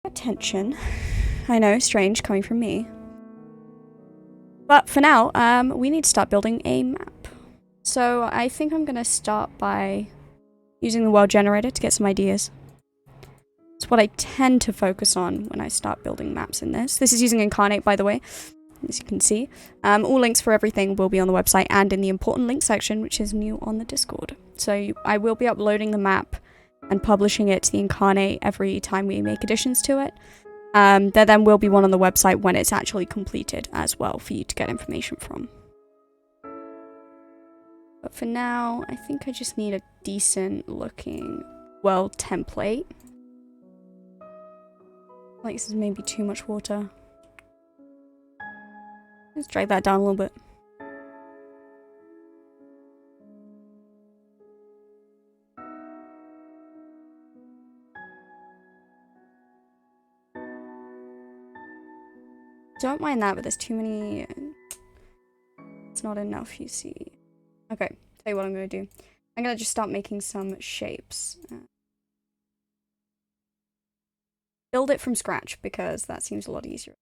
attention. I know, strange coming from me. But for now, we need to start building a map. So I think I'm gonna start by using the world generator to get some ideas. It's what I tend to focus on when I start building maps in this. This is using Incarnate, by the way, as you can see. All links for everything will be on the website and in the important links section, which is new on the Discord. So I will be uploading the map and publishing it to the Incarnate every time we make additions to it. There then will be one on the website when it's actually completed as well for you to get information from. But for now, I think I just need a decent looking world template. Like this is maybe too much water. Let's drag that down a little bit. Don't mind that, but there's too many... It's not enough, you see. Okay, tell you what I'm going to do. I'm going to just start making some shapes. Build it from scratch, because that seems a lot easier.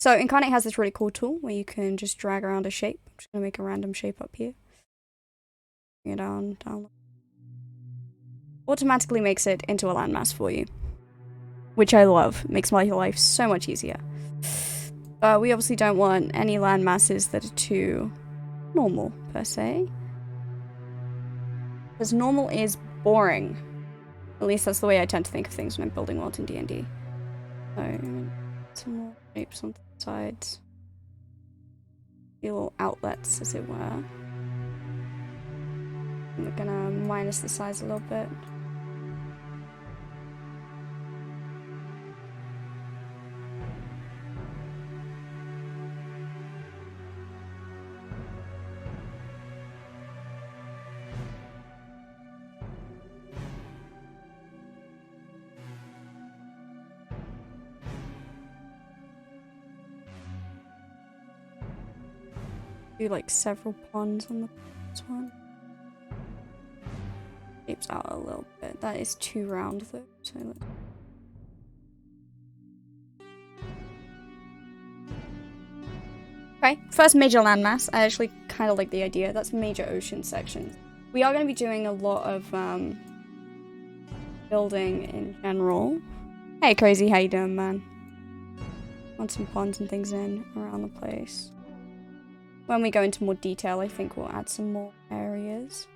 So, Incarnate has this really cool tool where you can just drag around a shape. I'm just going to make a random shape up here. Bring it down. Automatically makes it into a landmass for you. Which I love. Makes my life so much easier. But we obviously don't want any land masses that are too normal, per se. Because normal is boring. At least that's the way I tend to think of things when I'm building worlds in D&D. So, some more shapes on the sides. Little outlets, as it were. I'm gonna minus the size a little bit. Do like several ponds on the first one. Shapes out a little bit. That is too round though, so let's... Okay, first major landmass. I actually kind of like the idea. That's major ocean sections. We are going to be doing a lot of building in general. Hey Crazy, how you doing, man? Want some ponds and things in around the place. When we go into more detail, I think we'll add some more areas.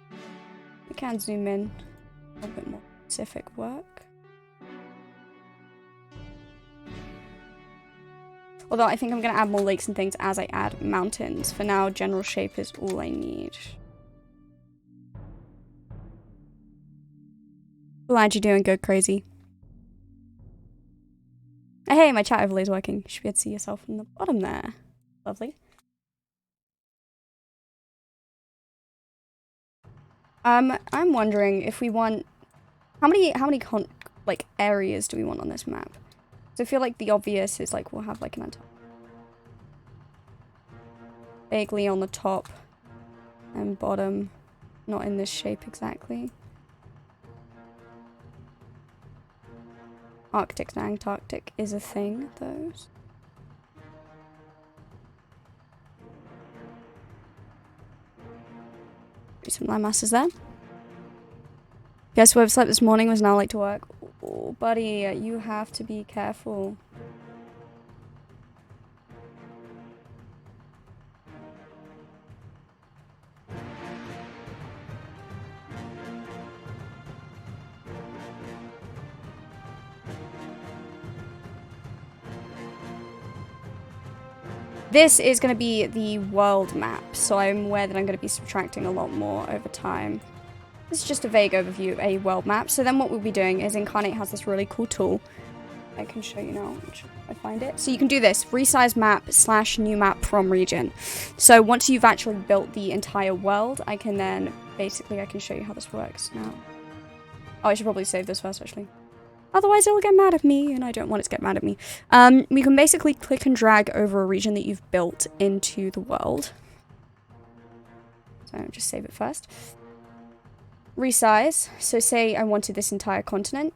We can zoom in a little bit more specific work. Although I think I'm going to add more lakes and things as I add mountains. For now, general shape is all I need. Glad you're doing good, Crazy. Hey, my chat overlay is working. You should be able to see yourself in the bottom there. Lovely. I'm wondering if we want... How many like, areas do we want on this map? So I feel like the obvious is, like, we'll have, like, an entire... vaguely on the top and bottom. Not in this shape exactly. Arctic and Antarctic is a thing, those. Some land masses there. Guess who I've slept this morning was now late to work. Oh, buddy, you have to be careful. This is going to be the world map, so I'm aware that I'm going to be subtracting a lot more over time. This is just a vague overview of a world map. So then what we'll be doing is Incarnate has this really cool tool. I can show you now, if I find it. So you can do this, resize map / new map from region. So once you've actually built the entire world, I can then, basically I can show you how this works now. Oh, I should probably save this first, actually. Otherwise it'll get mad at me, and I don't want it to get mad at me. We can basically click and drag over a region that you've built into the world. So just save it first. Resize. So say I wanted this entire continent.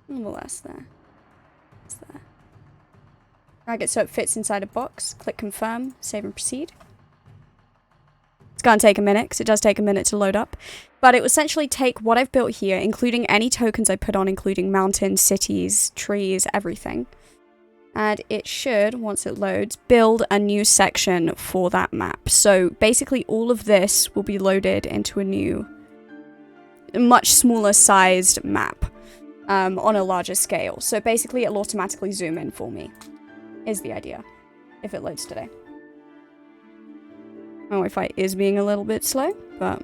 A little less there. It's there. Drag it so it fits inside a box. Click confirm, save and proceed. It's gonna take a minute, because it does take a minute to load up. But it will essentially take what I've built here, including any tokens I put on, including mountains, cities, trees, everything. And it should, once it loads, build a new section for that map. So basically all of this will be loaded into a new, much smaller sized map on a larger scale. So basically it'll automatically zoom in for me, is the idea, if it loads today. My Wi-Fi is being a little bit slow, but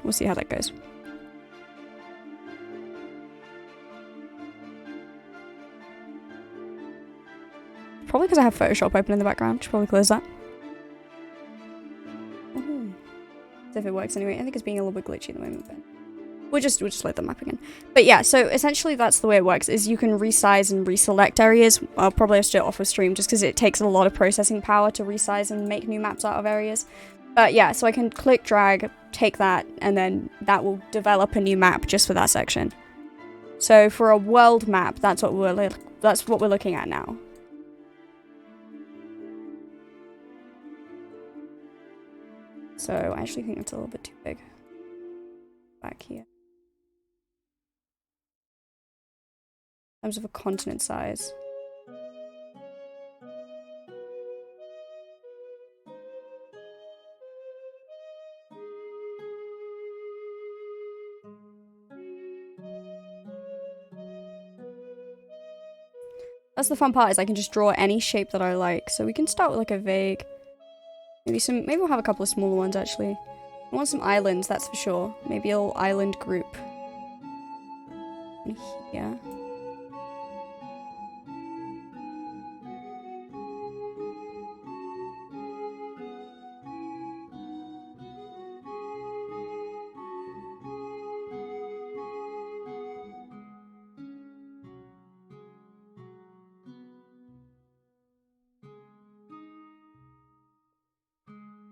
we'll see how that goes. Probably because I have Photoshop open in the background. Should probably close that. So if it works anyway. I think it's being a little bit glitchy at the moment, but we'll just load the map again. But yeah, so essentially that's the way it works, is you can resize and reselect areas. I'll probably have to do it off of stream just because it takes a lot of processing power to resize and make new maps out of areas. But yeah, so I can click, drag, take that, and then that will develop a new map just for that section. So for a world map, that's what we're looking at now. So I actually think it's a little bit too big. Back here. In terms of a continent size. That's the fun part, is I can just draw any shape that I like. So we can start with like a vague, maybe we'll have a couple of smaller ones actually. I want some islands, that's for sure. Maybe a little island group. And here.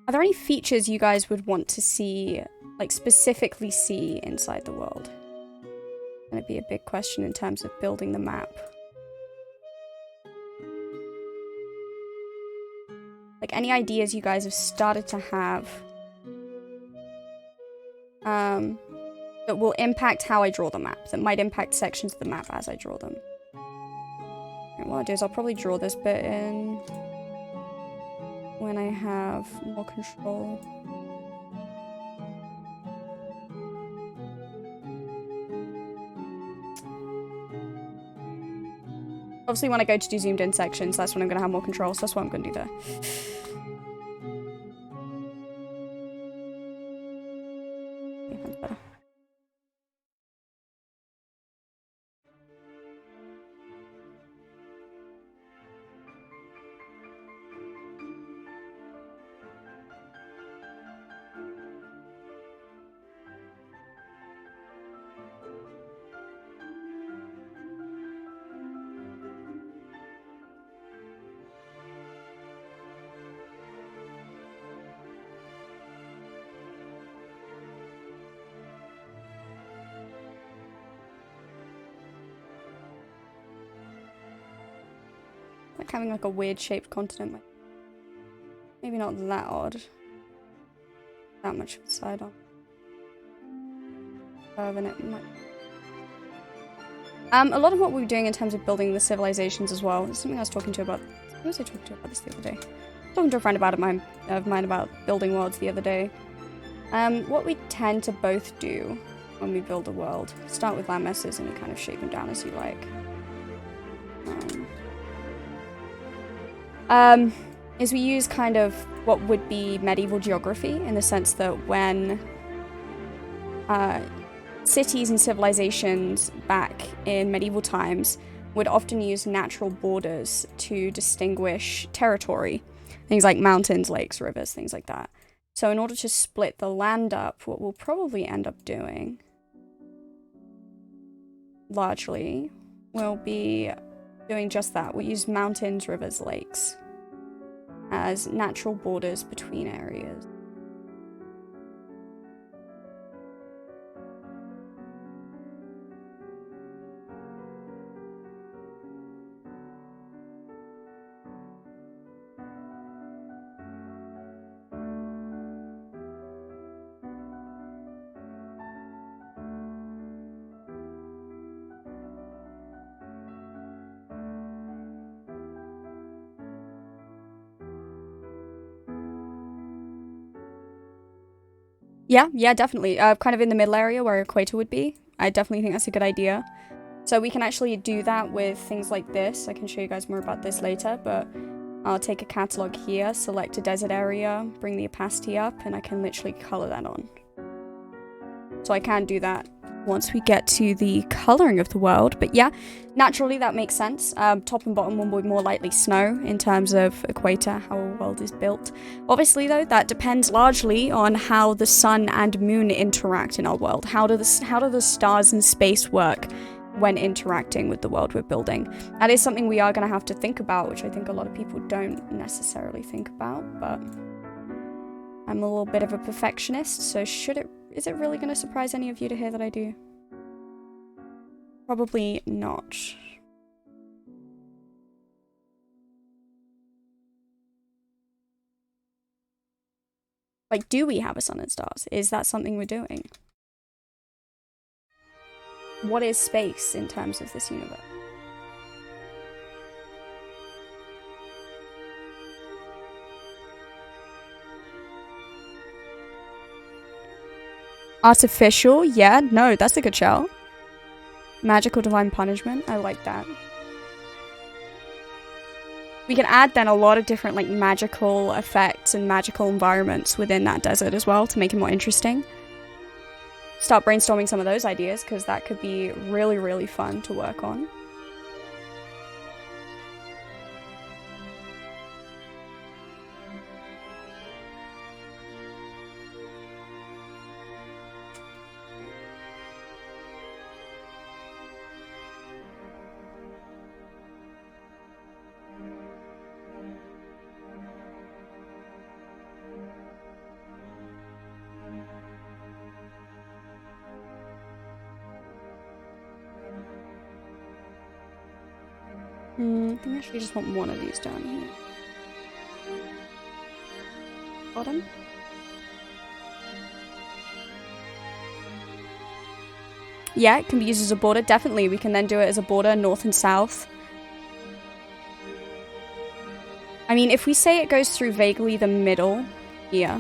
Are there any features you guys would want to see, like specifically see inside the world? Gonna be a big question in terms of building the map. Like any ideas you guys have started to have that will impact how I draw the map, that might impact sections of the map as I draw them. And what I'll do is I'll probably draw this bit in when I have more control. Obviously when I go to do zoomed in sections, that's when I'm going to have more control, so that's what I'm going to do there. Yeah, that's better. Like having like a weird shaped continent. Maybe not that odd. That much of a side on. Then it might. A lot of what we were doing in terms of building the civilizations as well is something I was talking to about. Who was I talking to about this the other day? Talking to a friend of mine about building worlds the other day. What we tend to both do when we build a world, start with land masses and you kind of shape them down as you like. Is we use kind of what would be medieval geography in the sense that when cities and civilizations back in medieval times would often use natural borders to distinguish territory. Things like mountains, lakes, rivers, things like that. So in order to split the land up, what we'll probably end up doing, largely, will be doing just that. We'll use mountains, rivers, lakes as natural borders between areas. Yeah, definitely. Kind of in the middle area where equator would be. I definitely think that's a good idea. So we can actually do that with things like this. I can show you guys more about this later, but I'll take a catalog here, select a desert area, bring the opacity up, and I can literally color that on. So I can do that once we get to the coloring of the world. But yeah, naturally that makes sense. Top and bottom will be more likely snow in terms of equator, how a world is built. Obviously though, that depends largely on how the sun and moon interact in our world. How do the stars in space work when interacting with the world we're building? That is something we are going to have to think about, which I think a lot of people don't necessarily think about, but I'm a little bit of a perfectionist, so is it really going to surprise any of you to hear that I do? Probably not. Like, do we have a sun and stars? Is that something we're doing? What is space in terms of this universe? Artificial? Yeah, no, that's a good shout. Magical divine punishment? I like that. We can add then a lot of different like magical effects and magical environments within that desert as well to make it more interesting. Start brainstorming some of those ideas because that could be really, really fun to work on. I think I actually just want one of these down here. Bottom? Yeah, it can be used as a border. Definitely, we can then do it as a border, north and south. I mean, if we say it goes through vaguely the middle here,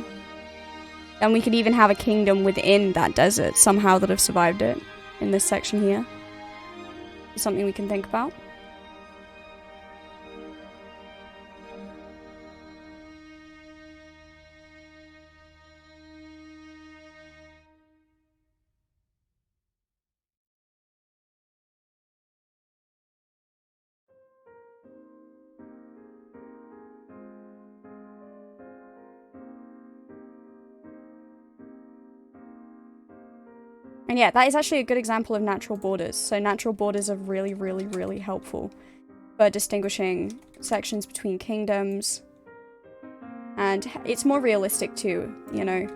then we could even have a kingdom within that desert somehow that have survived it in this section here. It's something we can think about. And yeah, that is actually a good example of natural borders. So natural borders are really, really, really helpful for distinguishing sections between kingdoms. And it's more realistic too, you know.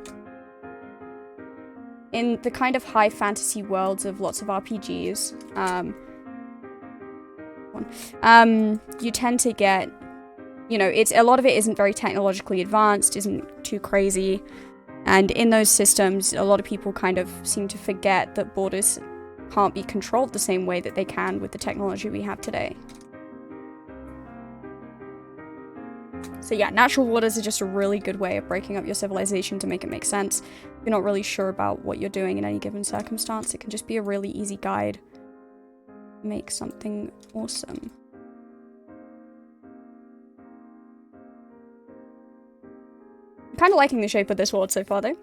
In the kind of high fantasy worlds of lots of RPGs, you tend to get, you know, a lot of it isn't very technologically advanced, isn't too crazy. And in those systems, a lot of people kind of seem to forget that borders can't be controlled the same way that they can with the technology we have today. So yeah, natural borders are just a really good way of breaking up your civilization to make it make sense. If you're not really sure about what you're doing in any given circumstance, it can just be a really easy guide. Make something awesome. I'm kind of liking the shape of this world so far, though.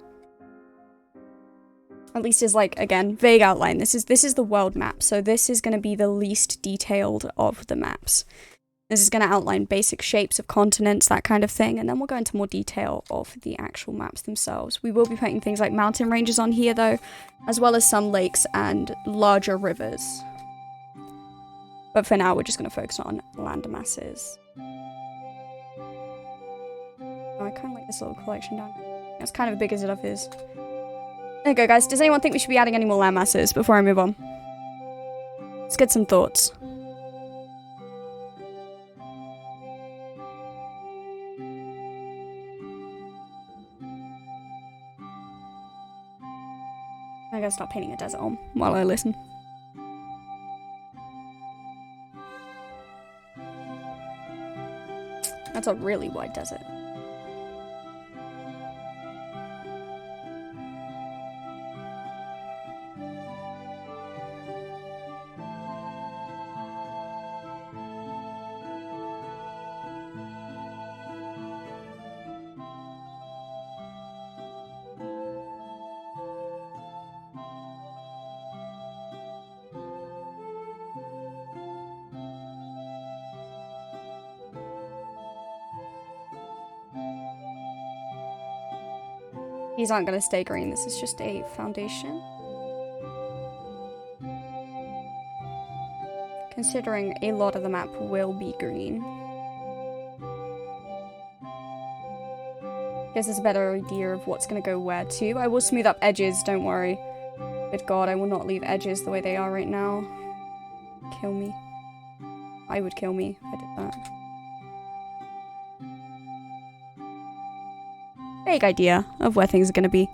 At least as, like, again, vague outline. This is the world map, so this is going to be the least detailed of the maps. This is going to outline basic shapes of continents, that kind of thing, and then we'll go into more detail of the actual maps themselves. We will be putting things like mountain ranges on here, though, as well as some lakes and larger rivers. But for now, we're just going to focus on land masses. Oh, I kind of like this little collection down there. It's kind of big as enough is. There you go, guys. Does anyone think we should be adding any more land masses before I move on? Let's get some thoughts. I gotta stop painting a desert on while I listen. That's a really wide desert. These aren't going to stay green. This is just a foundation. Considering a lot of the map will be green. Gives us a better idea of what's going to go where too. I will smooth up edges, don't worry. But God, I will not leave edges the way they are right now. Kill me. I would kill me if I did that. Vague idea of where things are going to be.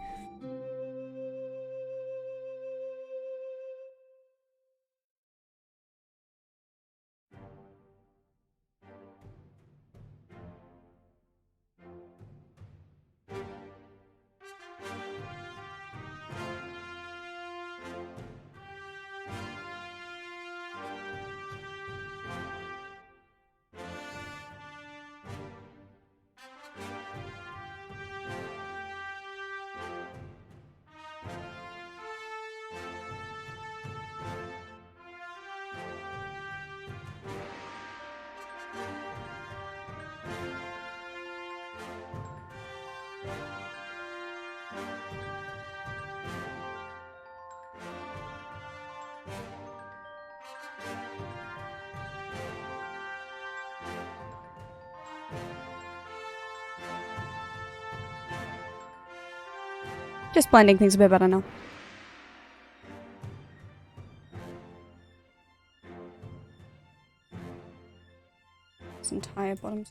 Just blending things a bit better now. This entire bottom.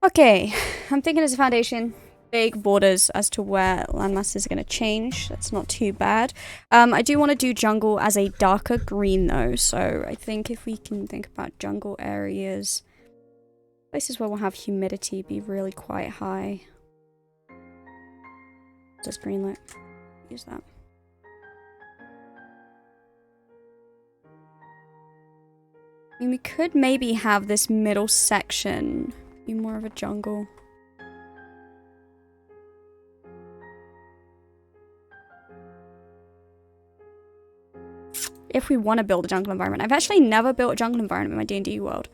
Okay, I'm thinking as a foundation, big borders as to where landmass is going to change. That's not too bad. I do want to do jungle as a darker green though, so I think if we can think about jungle areas, places where we'll have humidity be really quite high. Does green look? Use that. I mean, we could maybe have this middle section be more of a jungle. If we want to build a jungle environment. I've actually never built a jungle environment in my D&D world.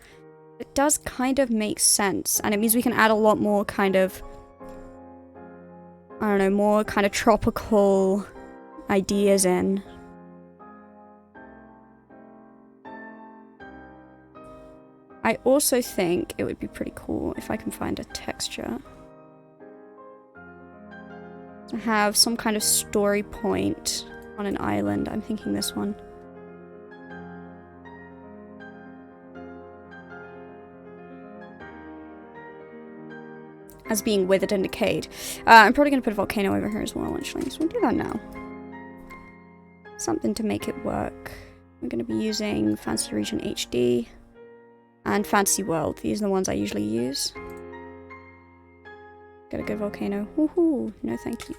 It does kind of make sense, and it means we can add a lot more kind of, I don't know, more kind of tropical ideas in. I also think it would be pretty cool if I can find a texture to have some kind of story point on an island. I'm thinking this one. As being withered and decayed. I'm probably going to put a volcano over here as well, actually. So we'll do that now. Something to make it work. We're going to be using Fantasy Region HD. And Fantasy World. These are the ones I usually use. Got a good volcano. Woohoo! No thank you.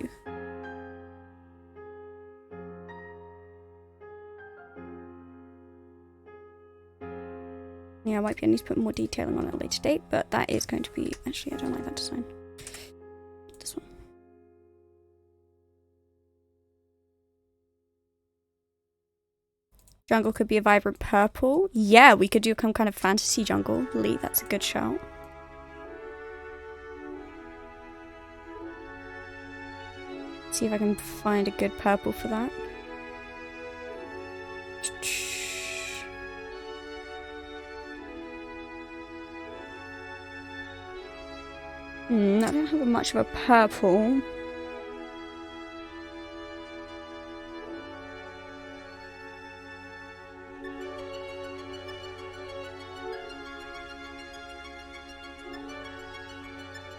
Yeah, I might be able to put more detailing on at a later date, but that is going to be... Actually, I don't like that design. This one. Jungle could be a vibrant purple. Yeah, we could do some kind of fantasy jungle. Lee, that's a good shout. See if I can find a good purple for that. I don't have much of a purple.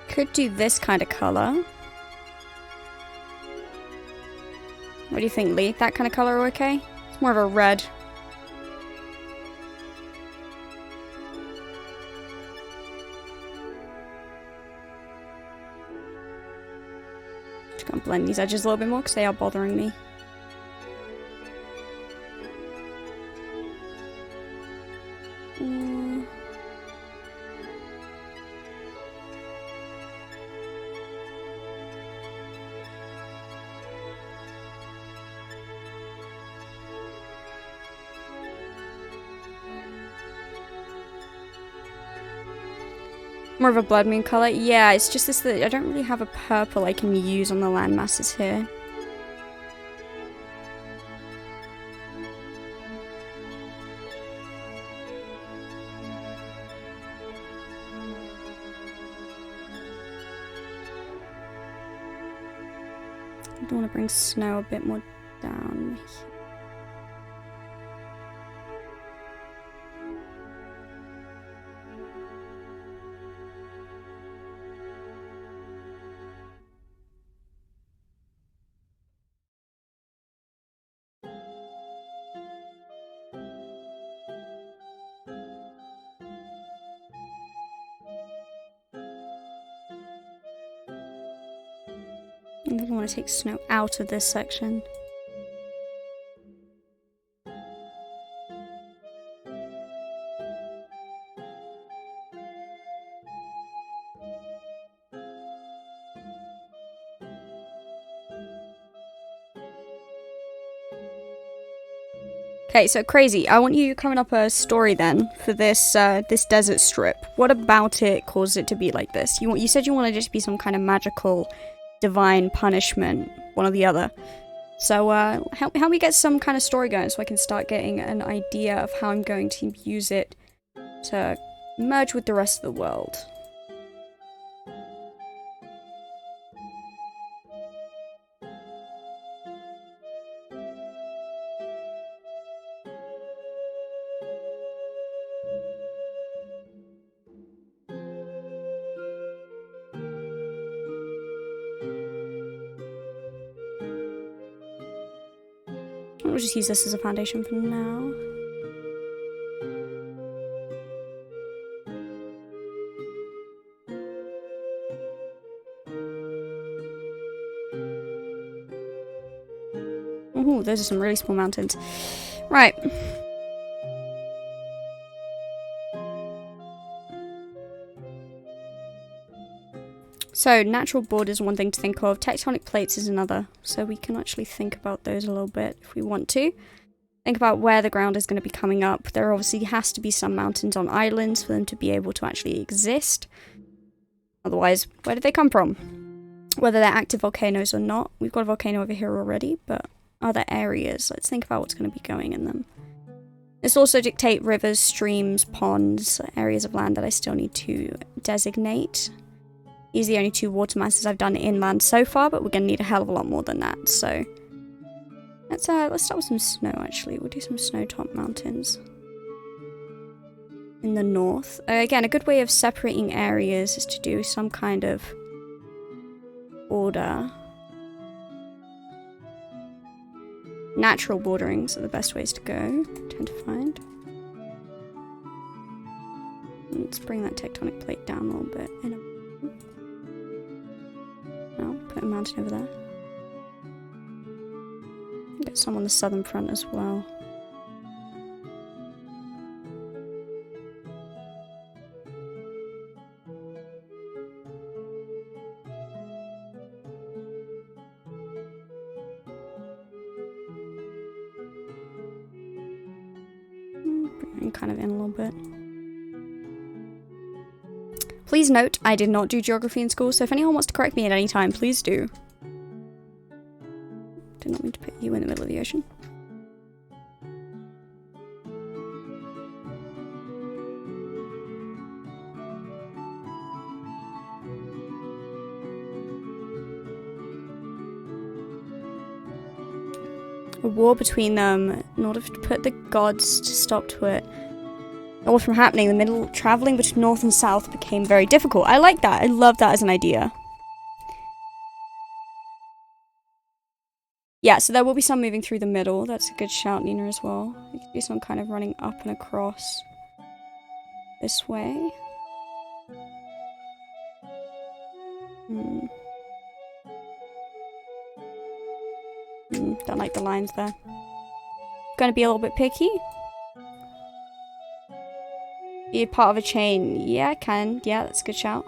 Could do this kind of color. What do you think, Lee? That kind of color okay? It's more of a red. I'll blend these edges a little bit more because they are bothering me. More of a blood moon colour. Yeah, it's just this that I don't really have a purple I can use on the land masses here. I don't want to bring snow a bit more down. I really want to take snow out of this section. Okay, so crazy. I want you coming up a story then for this this desert strip. What about it caused it to be like this? You said you wanted it to be some kind of magical, divine punishment, one or the other. So help me get some kind of story going so I can start getting an idea of how I'm going to use it to merge with the rest of the world. We'll just use this as a foundation for now. Ooh, those are some really small mountains. Right. So, natural borders is one thing to think of. Tectonic plates is another. So we can actually think about those a little bit if we want to. Think about where the ground is going to be coming up. There obviously has to be some mountains on islands for them to be able to actually exist. Otherwise, where did they come from? Whether they're active volcanoes or not. We've got a volcano over here already, but other areas. Let's think about what's going to be going in them. This also dictate rivers, streams, ponds, areas of land that I still need to designate. These are the only two water masses I've done inland so far, but we're going to need a hell of a lot more than that, so... Let's start with some snow, actually. We'll do some snow-top mountains. In the north. Again, a good way of separating areas is to do some kind of order. Natural borderings are the best ways to go, I tend to find. Let's bring that tectonic plate down a little bit. No, put a mountain over there. Get some on the southern front as well. Bring it kind of in a little bit. Please note, I did not do geography in school, so if anyone wants to correct me at any time, please do. Did not mean to put you in the middle of the ocean. A war between them in order to put the gods to stop to it. All from happening, the middle traveling between north and south became very difficult. I like that. I love that as an idea. Yeah, so there will be some moving through the middle. That's a good shout, Nina, as well. We could do some kind of running up and across this way. Don't like the lines there. Gonna be a little bit picky. You're part of a chain. Yeah, I can. Yeah, that's a good shout.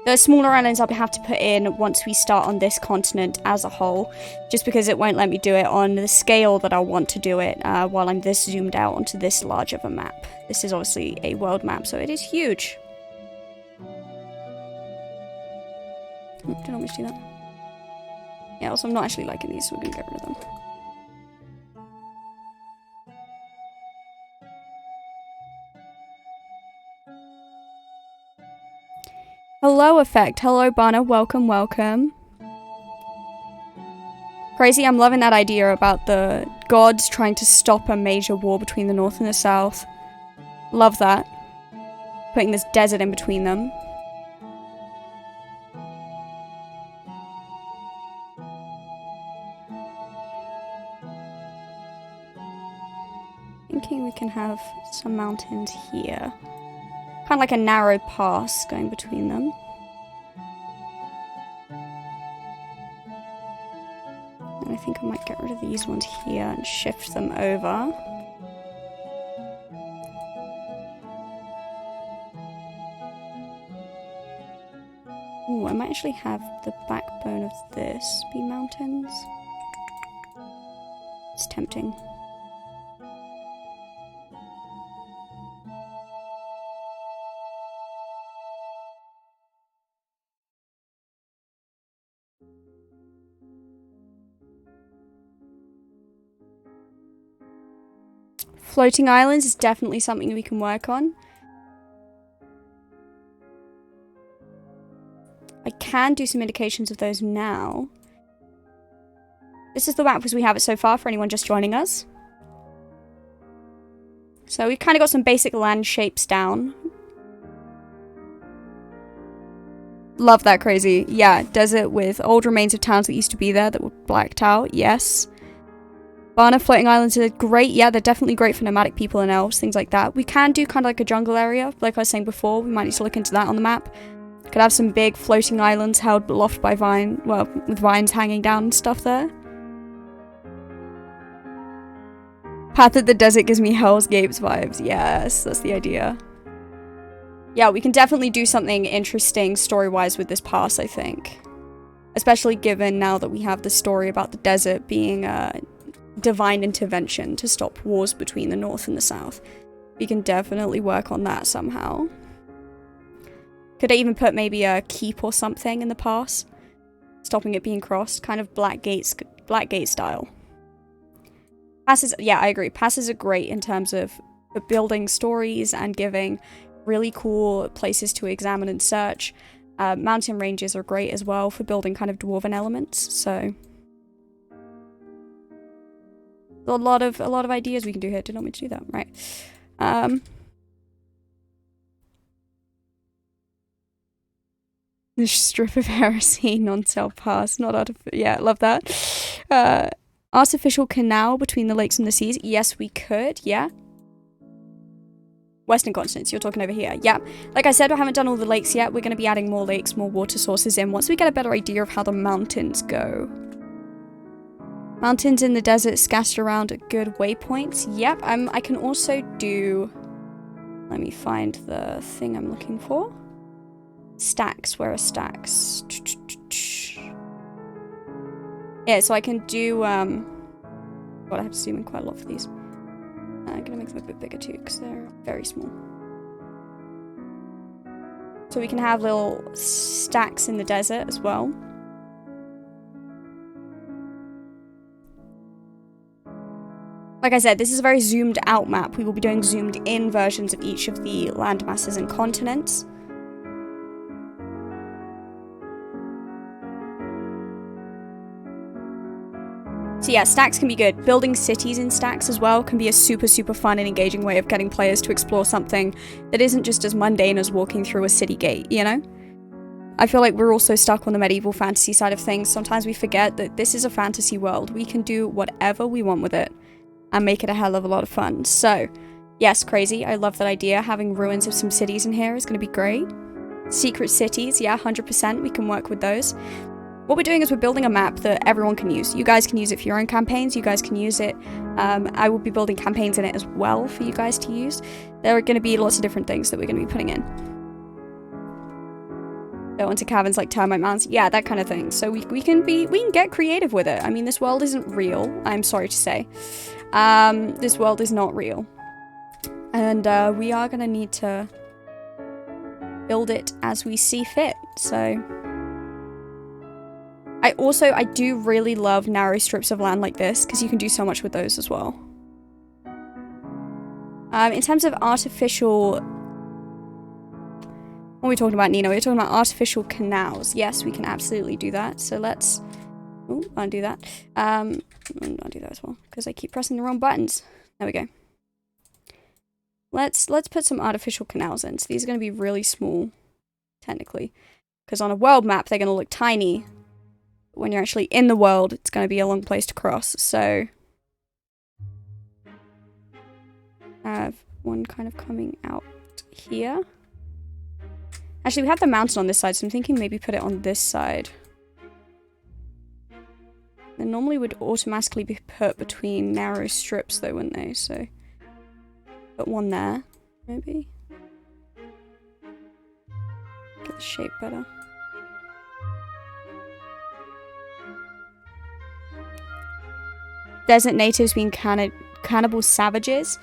The smaller islands I'll have to put in once we start on this continent as a whole, just because it won't let me do it on the scale that I want to do it while I'm this zoomed out onto this large of a map. This is obviously a world map, so it is huge. Oh, did I almost do that? Yeah, also I'm not actually liking these, so we're gonna get rid of them. Hello, Effect. Hello, Bana. Welcome, welcome. Crazy, I'm loving that idea about the gods trying to stop a major war between the North and the South. Love that. Putting this desert in between them. Thinking we can have some mountains here. Kind of like a narrow pass going between them. And I think I might get rid of these ones here and shift them over. Ooh, I might actually have the backbone of this be mountains. It's tempting. Floating islands is definitely something we can work on. I can do some indications of those now. This is the map as we have it so far for anyone just joining us. So we've kind of got some basic land shapes down. Love that, Crazy. Yeah, desert with old remains of towns that used to be there that were blacked out. Yes. Bana floating islands are great. Yeah, they're definitely great for nomadic people and elves, things like that. We can do kind of like a jungle area, like I was saying before. We might need to look into that on the map. Could have some big floating islands held aloft by with vines hanging down and stuff there. Path of the Desert gives me Hell's Gates vibes. Yes, that's the idea. Yeah, we can definitely do something interesting story-wise with this pass, I think. Especially given now that we have the story about the desert being divine intervention to stop wars between the North and the South. We can definitely work on that somehow. Could I even put maybe a keep or something in the pass? Stopping it being crossed, kind of Blackgate style. Passes, yeah, I agree. Passes are great in terms of building stories and giving really cool places to examine and search. Mountain ranges are great as well for building kind of dwarven elements, so a lot of ideas we can do here. Did not mean to do that, right? The strip of heresy, non-self pass, not artificial. Yeah, love that. Artificial canal between the lakes and the seas. Yes, we could. Yeah. Western continents, you're talking over here. Yeah. Like I said, we haven't done all the lakes yet. We're going to be adding more lakes, more water sources in once we get a better idea of how the mountains go. Mountains in the desert scattered around at good waypoints. Yep. I can also do... Let me find the thing I'm looking for. Stacks. Where are stacks? Yeah, so I can do... God, I have to zoom in quite a lot for these. I'm going to make them a bit bigger too, because they're very small. So we can have little stacks in the desert as well. Like I said, this is a very zoomed out map. We will be doing zoomed in versions of each of the land masses and continents. So yeah, stacks can be good. Building cities in stacks as well can be a super, super fun and engaging way of getting players to explore something that isn't just as mundane as walking through a city gate, you know? I feel like we're also stuck on the medieval fantasy side of things. Sometimes we forget that this is a fantasy world. We can do whatever we want with it and make it a hell of a lot of fun. So, yes, crazy. I love that idea. Having ruins of some cities in here is going to be great. Secret cities, yeah, 100%. We can work with those. what we're doing is we're building a map that everyone can use. You guys can use it for your own campaigns. You guys can use it. I will be building campaigns in it as well for you guys to use. There are going to be lots of different things that we're going to be putting in. Go into caverns like termite mounds. Yeah, that kind of thing. So we can get creative with it. I mean, this world isn't real. I'm sorry to say. This world is not real. And we are going to need to build it as we see fit. So I do really love narrow strips of land like this, because you can do so much with those as well. In terms of artificial... What are we talking about, Nina? We're talking about artificial canals. Yes, we can absolutely do that. So let's... Oh, undo that. Undo that as well, because I keep pressing the wrong buttons. There we go. Let's put some artificial canals in. So these are going to be really small, technically. Because on a world map, they're going to look tiny. When you're actually in the world, it's going to be a long place to cross. So I have one kind of coming out here. Actually, we have the mountain on this side, so I'm thinking maybe put it on this side. They normally would automatically be put between narrow strips though, wouldn't they? So put one there, maybe. Get the shape better. Desert natives being cannibal savages.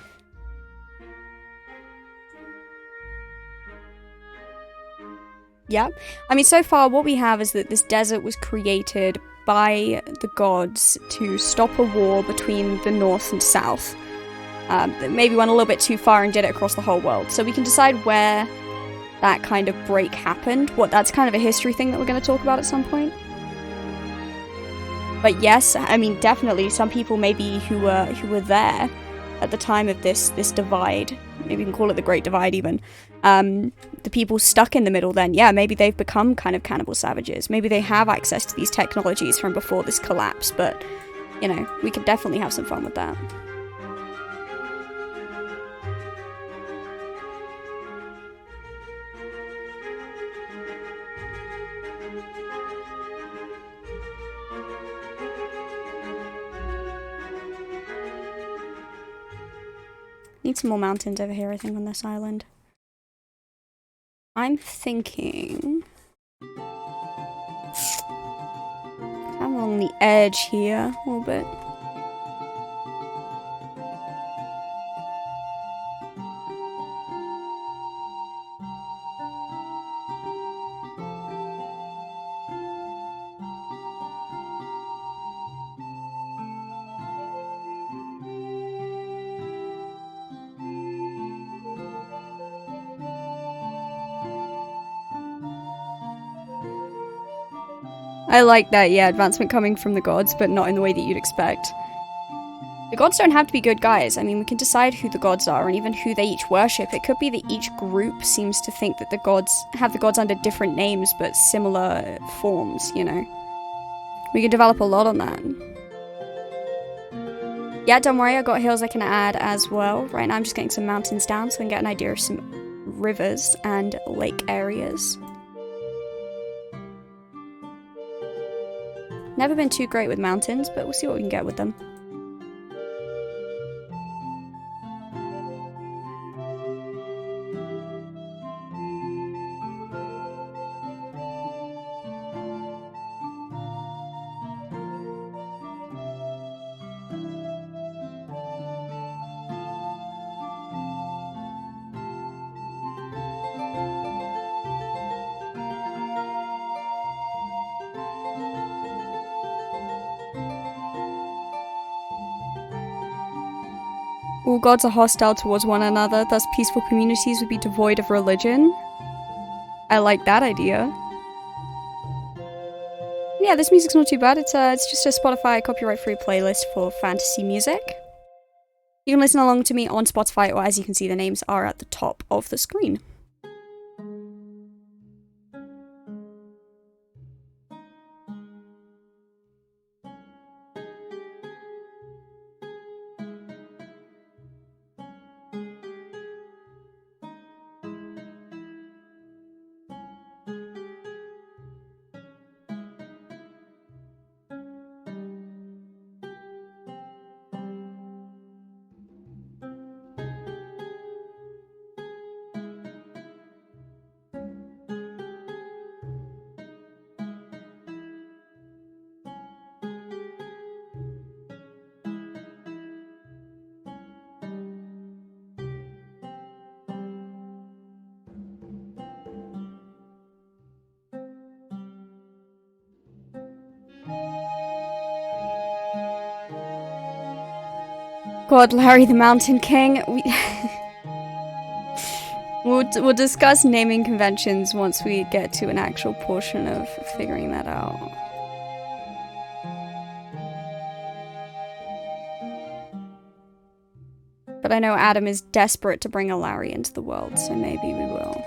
Yeah. I mean, so far what we have is that this desert was created by the gods to stop a war between the north and south. That maybe went a little bit too far and did it across the whole world. So we can decide where that kind of break happened. That's kind of a history thing that we're going to talk about at some point. But yes, I mean, definitely some people maybe who were there at the time of this divide, maybe you can call it the Great Divide even, the people stuck in the middle then, yeah, maybe they've become kind of cannibal savages. Maybe they have access to these technologies from before this collapse, but, you know, we could definitely have some fun with that. Need some more mountains over here, I think, on this island. I'm thinking... I'm along the edge here, a little bit. I like that, yeah, advancement coming from the gods, but not in the way that you'd expect. The gods don't have to be good guys. I mean, we can decide who the gods are and even who they each worship. It could be that each group seems to think that the gods have the gods under different names but similar forms, you know. We can develop a lot on that. Yeah, don't worry, I got hills I can add as well. Right now I'm just getting some mountains down so I can get an idea of some rivers and lake areas. Never been too great with mountains, but we'll see what we can get with them. All gods are hostile towards one another, thus peaceful communities would be devoid of religion. I like that idea. Yeah, this music's not too bad. It's just a Spotify copyright-free playlist for fantasy music. You can listen along to me on Spotify, or as you can see, the names are at the top of the screen. God, Larry the Mountain King. We'll discuss naming conventions once we get to an actual portion of figuring that out. But I know Adam is desperate to bring a Larry into the world, so maybe we will.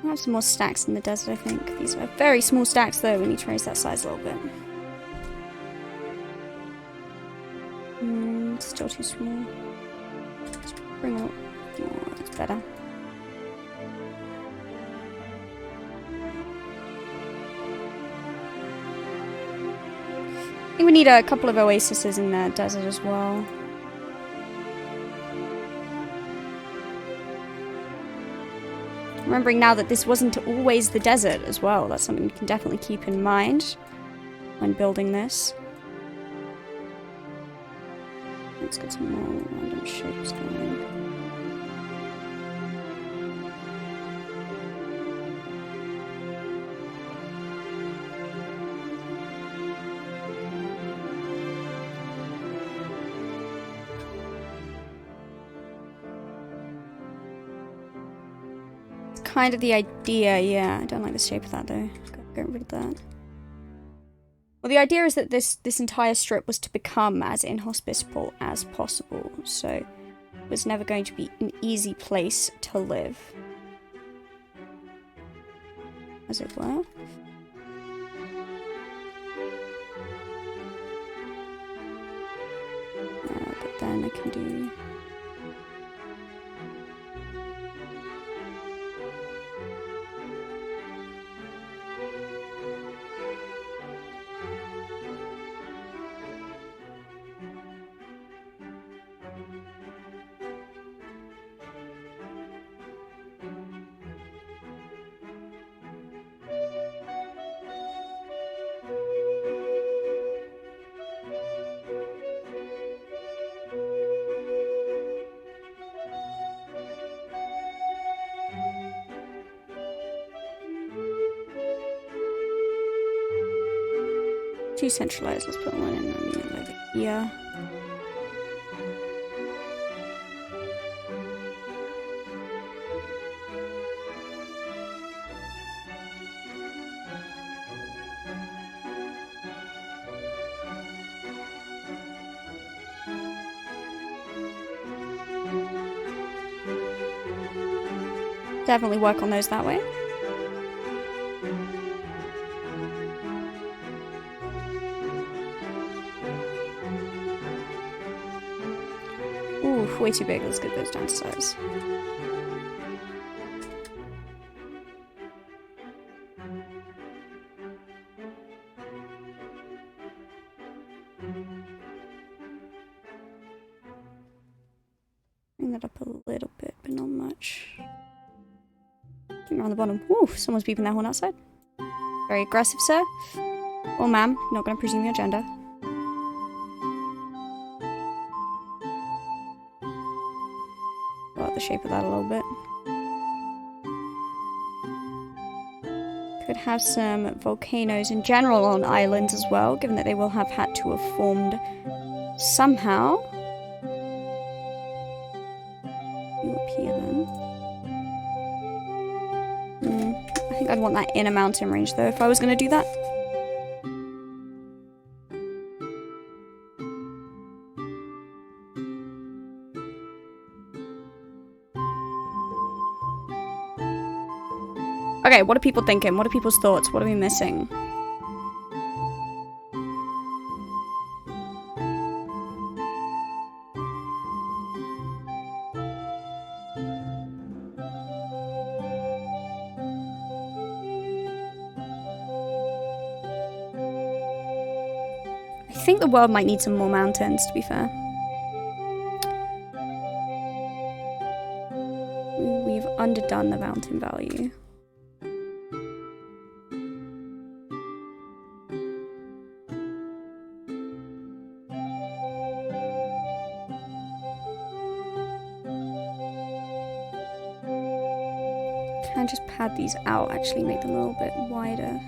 I have some more stacks in the desert, I think. These are very small stacks, though. We need to raise that size a little bit. Still too small. Let's bring it up. Oh, that's better. I think we need a couple of oases in the desert as well. Remembering now that this wasn't always the desert as well. That's something you can definitely keep in mind when building this. Let's get some more random shapes going. Kind of the idea, yeah. I don't like the shape of that though. Get rid of that. Well, the idea is that this entire strip was to become as inhospitable as possible, so it was never going to be an easy place to live, as it were. But then I can do... Too centralized. Let's put one in over here. Definitely work on those that way. Ooh, way too big. Let's get those down to size. Bring that up a little bit, but not much. Around the bottom. Ooh, someone's beeping their horn outside. Very aggressive, sir. Or ma'am, not going to presume your gender. Got the shape of that a little bit. Could have some volcanoes in general on islands as well, given that they will have had to have formed somehow. You up here then. I think I'd want that in a mountain range though if I was going to do that. Okay, what are people thinking? What are people's thoughts? What are we missing? I think the world might need some more mountains, to be fair. underdone the mountain value. Can I just pad these out, actually make them a little bit wider?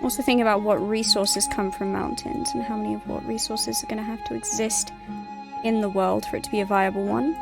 Also think about what resources come from mountains and how many of what resources are going to have to exist in the world for it to be a viable one.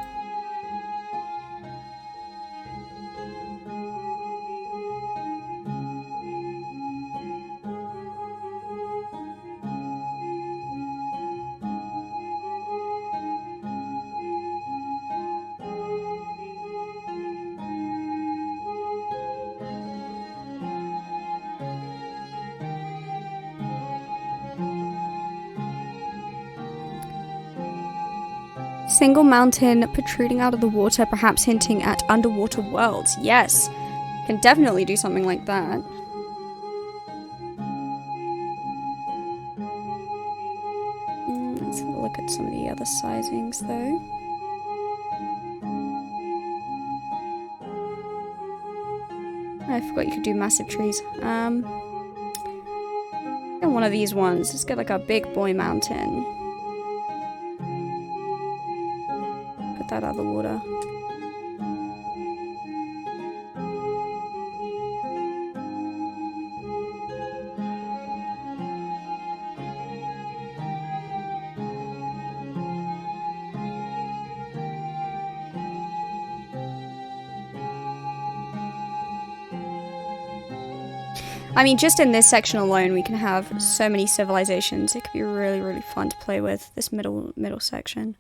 Single mountain protruding out of the water, perhaps hinting at underwater worlds. Yes, can definitely do something like that. Let's have a look at some of the other sizings though. I forgot you could do massive trees. And one of these ones. Let's get like a big boy mountain. That out of the water. I mean, just in this section alone, we can have so many civilizations. It could be really, really fun to play with, this middle section.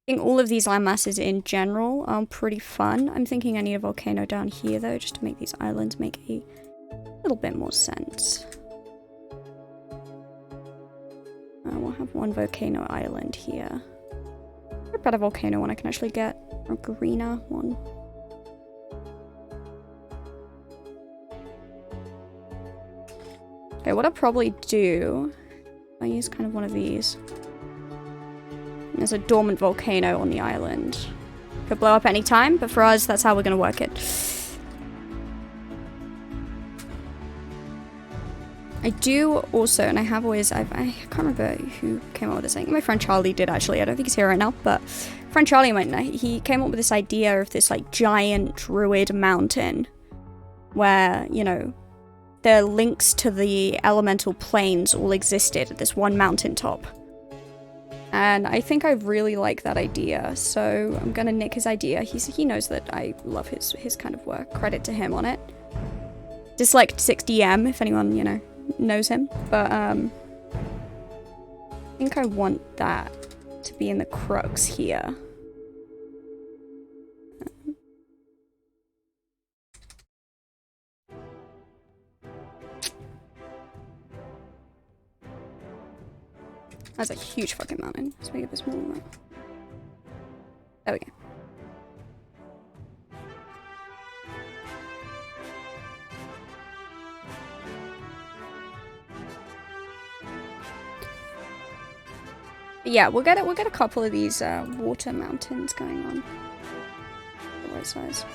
I think all of these land masses in general are pretty fun. I'm thinking I need a volcano down here though, just to make these islands make a little bit more sense. We'll have one volcano island here. A better volcano one I can actually get, or a greener one. Okay, what I'll probably do, I use kind of one of these. There's a dormant volcano on the island. Could blow up any time, but for us, that's how we're going to work it. I do also, and I have always, I can't remember who came up with this thing. My friend Charlie did actually. I don't think he's here right now, but friend Charlie might know. He came up with this idea of this like giant druid mountain where, you know, the links to the elemental planes all existed at this one mountaintop. And I think I really like that idea, so I'm gonna nick his idea. He knows that I love his kind of work. Credit to him on it. Disliked 6DM, if anyone, you know, knows him. But, I think I want that to be in the crux here. That's a huge fucking mountain. Let's make it a smaller one. There we go. But yeah, we'll get a couple of these water mountains going on. The right size.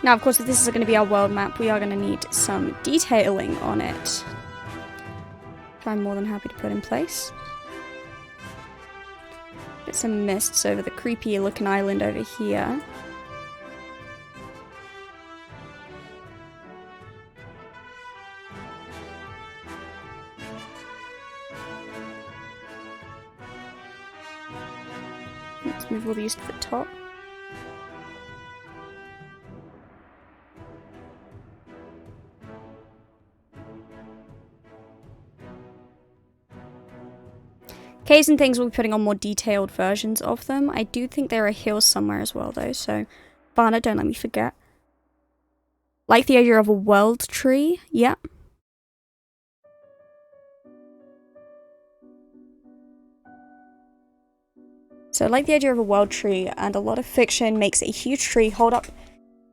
Now, of course, if this is going to be our world map, we are going to need some detailing on it, which I'm more than happy to put in place. Get some mists over the creepy looking island over here. Let's move all these to the top. Caves and things, we'll be putting on more detailed versions of them. I do think there are hills somewhere as well, though, so Varna, don't let me forget. Like the idea of a world tree. Yeah. So I like the idea of a world tree, and a lot of fiction makes a huge tree hold up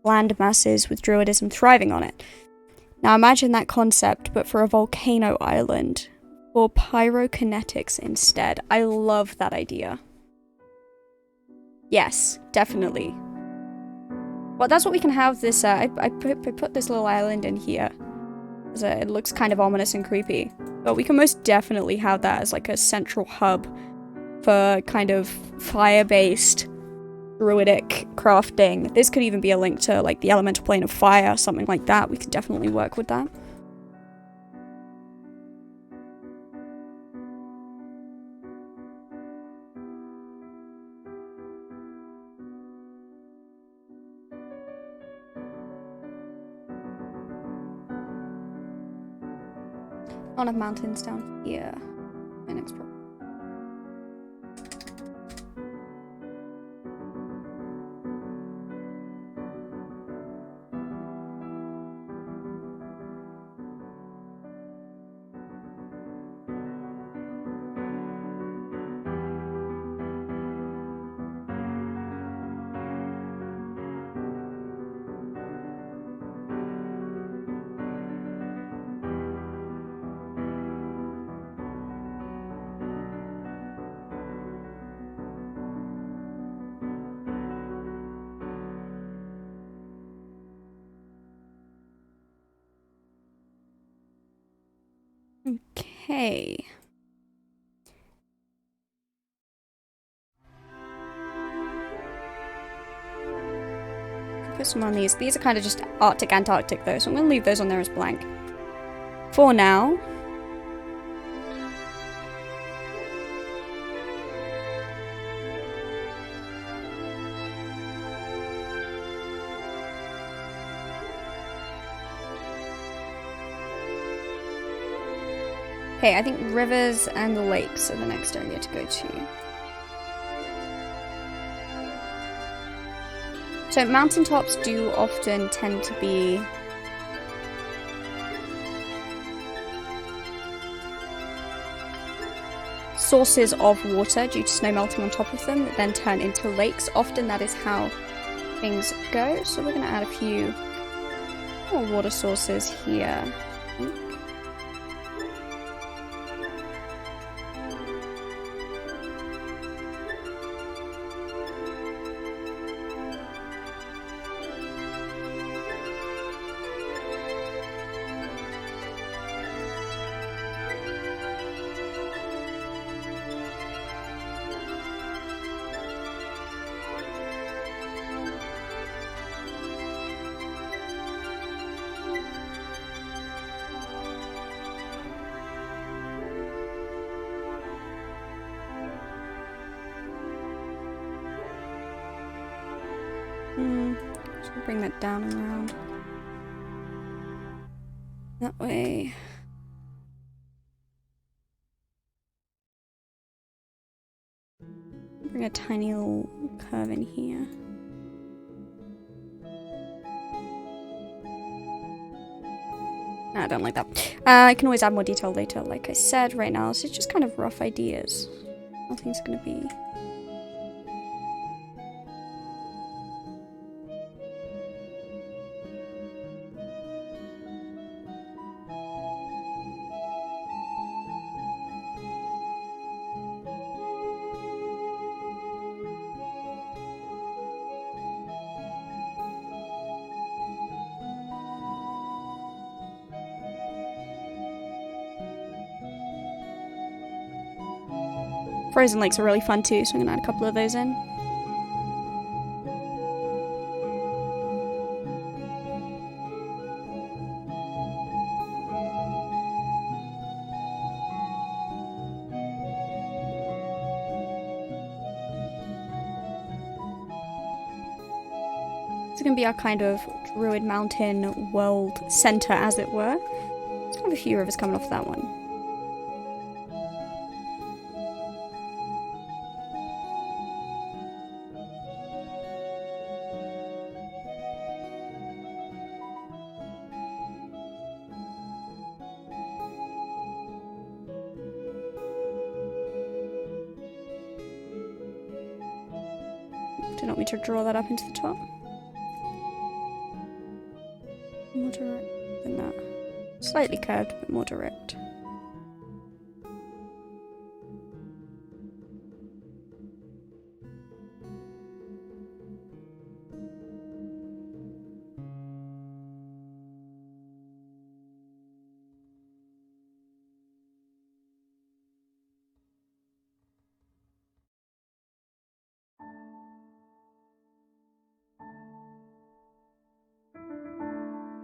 land masses with druidism thriving on it. Now imagine that concept, but for a volcano island, or pyrokinetics instead. I love that idea. Yes, definitely. Well, that's what we can have this, I put this little island in here. So it looks kind of ominous and creepy. But we can most definitely have that as like a central hub for kind of fire-based druidic crafting. This could even be a link to like the elemental plane of fire, something like that. We could definitely work with that. On of mountains down here. My next problem. Okay. Put some on these. These are kind of just Arctic, Antarctic though, so I'm going to leave those on there as blank. For now. Okay, I think rivers and the lakes are the next area to go to. So mountaintops do often tend to be sources of water due to snow melting on top of them that then turn into lakes. Often that is how things go. So we're going to add a few more water sources here. So we'll bring that down and around. That way. Bring a tiny little curve in here. No, I don't like that. I can always add more detail later, like I said. Right now, this is just kind of rough ideas. Nothing's gonna be... Frozen lakes are really fun too, so I'm gonna add a couple of those in. It's going to be our kind of Druid Mountain world center, as it were. There's kind of a few rivers coming off that one. Do not want me to draw that up into the top. More direct than that. Slightly curved, but more direct.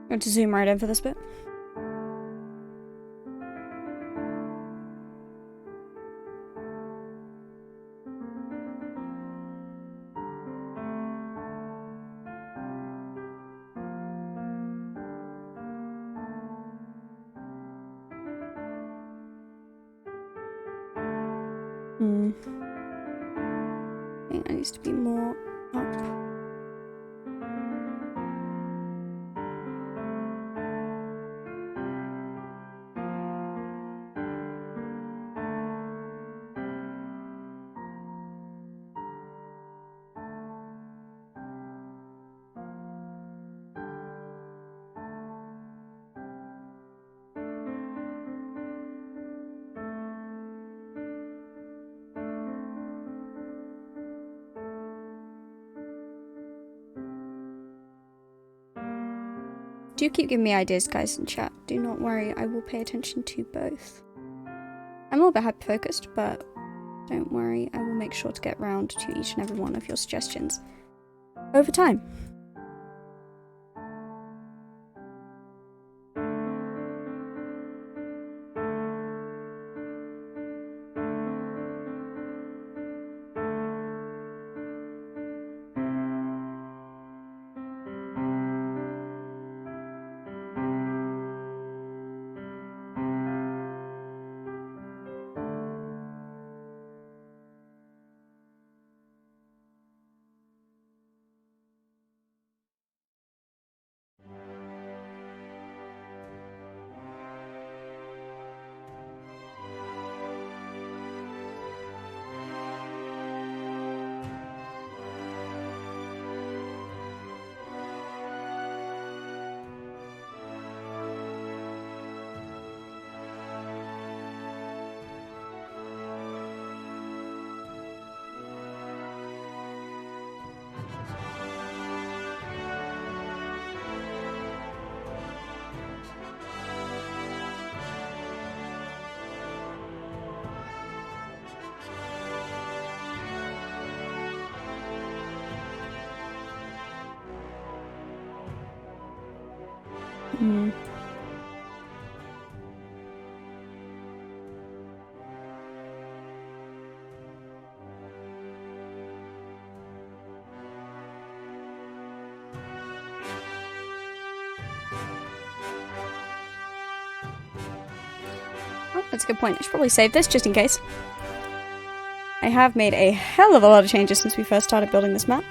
I'm going to zoom right in for this bit. I think that needs to be more up. Do keep giving me ideas, guys, in chat. Do not worry, I will pay attention to both. I'm a little bit hyper-focused, but don't worry, I will make sure to get round to each and every one of your suggestions over time. Oh, that's a good point. I should probably save this just in case. I have made a hell of a lot of changes since we first started building this map.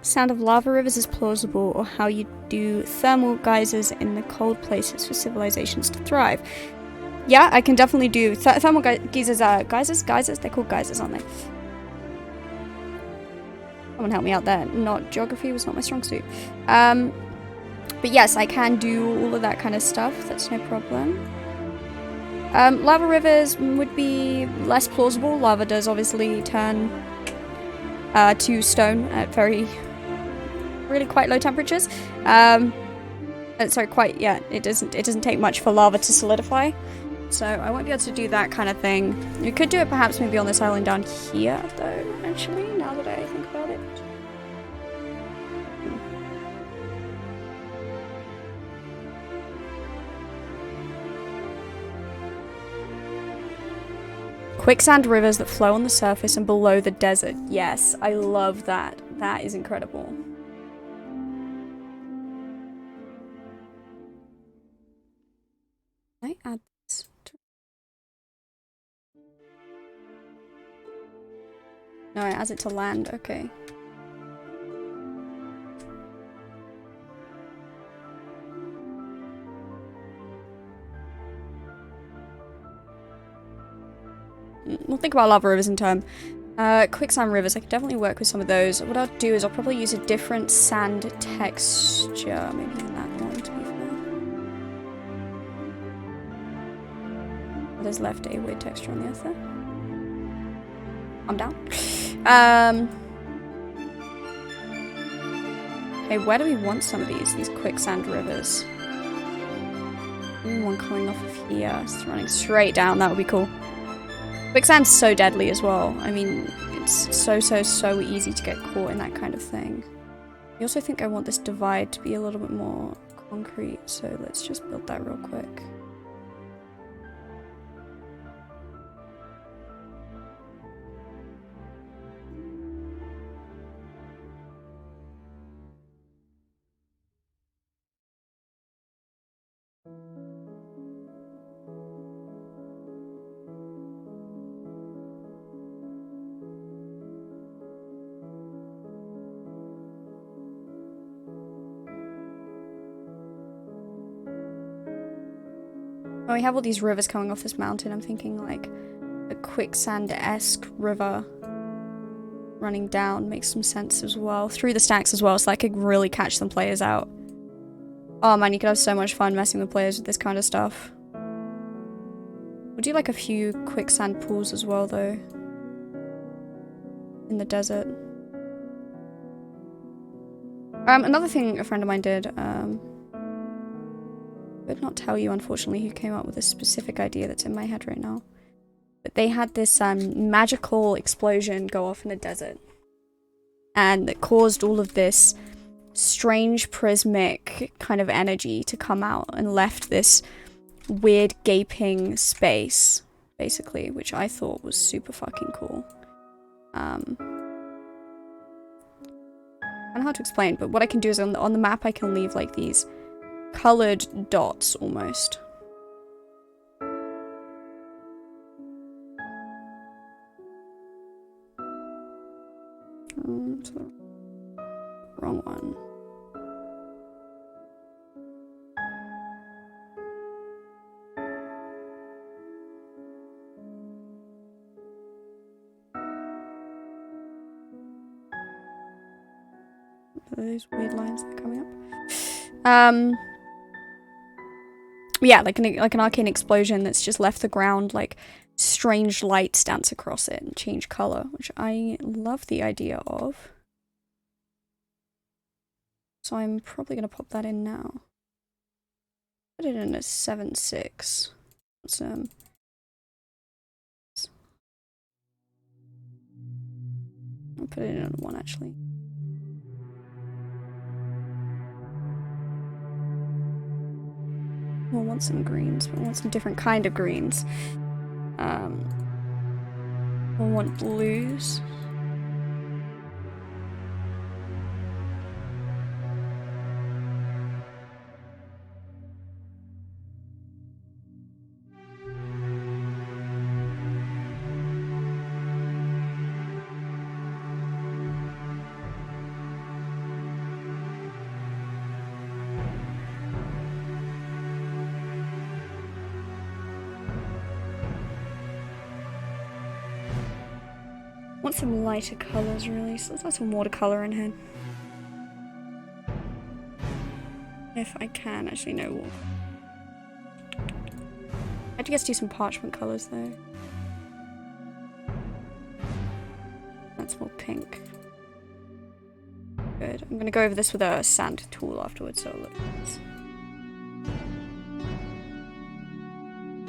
Sound of lava rivers is plausible, or how you do thermal geysers in the cold places for civilizations to thrive. Yeah, I can definitely do thermal geysers. Geysers? They're called geysers, aren't they? Someone help me out there. Not geography was not my strong suit. But yes, I can do all of that kind of stuff. That's no problem. Lava rivers would be less plausible. Lava does obviously turn to stone at really quite low temperatures. Sorry, it doesn't take much for lava to solidify. So I won't be able to do that kind of thing. You could do it perhaps maybe on this island down here, though, actually, now that I think about it. Quicksand rivers that flow on the surface and below the desert. Yes, I love that. That is incredible. Can I add this? No, it adds it to land. Okay. We'll think about lava rivers in turn. Quicksand rivers, I could definitely work with some of those. What I'll do is I'll probably use a different sand texture, maybe in that one, to be fair. There's left a weird texture on the earth there. I'm down. Okay, where do we want some of these quicksand rivers? Maybe one coming off of here, it's running straight down, that would be cool. Quicksand's so deadly as well. I mean, it's so easy to get caught in that kind of thing. I also think I want this divide to be a little bit more concrete, so let's just build that real quick. Oh, we have all these rivers coming off this mountain. I'm thinking like a quicksand-esque river running down makes some sense as well. Through the stacks as well, so that could really catch some players out. Oh man, you could have so much fun messing with players with this kind of stuff. We'll do like a few quicksand pools as well though. In the desert. Another thing a friend of mine did, I would not tell you, unfortunately, who came up with a specific idea that's in my head right now. But they had this magical explosion go off in the desert. And that caused all of this strange prismic kind of energy to come out and left this weird gaping space, basically, which I thought was super fucking cool. I don't know how to explain, but what I can do is on the map I can leave like these colored dots almost. Wrong one. Those weird lines that are coming up. Yeah, like an arcane explosion that's just left the ground, like strange lights dance across it and change color, which I love the idea of. So I'm probably gonna pop that in now. Put it in a 7/6. Let's I'll put it in a 1 actually. We'll want some greens, but we'll want some different kind of greens. We'll want blues. Want some lighter colours, really, so let's have some watercolour in here. If I can, actually, no. I had to do some parchment colours, though. That's more pink. Good. I'm gonna go over this with a sand tool afterwards, so look.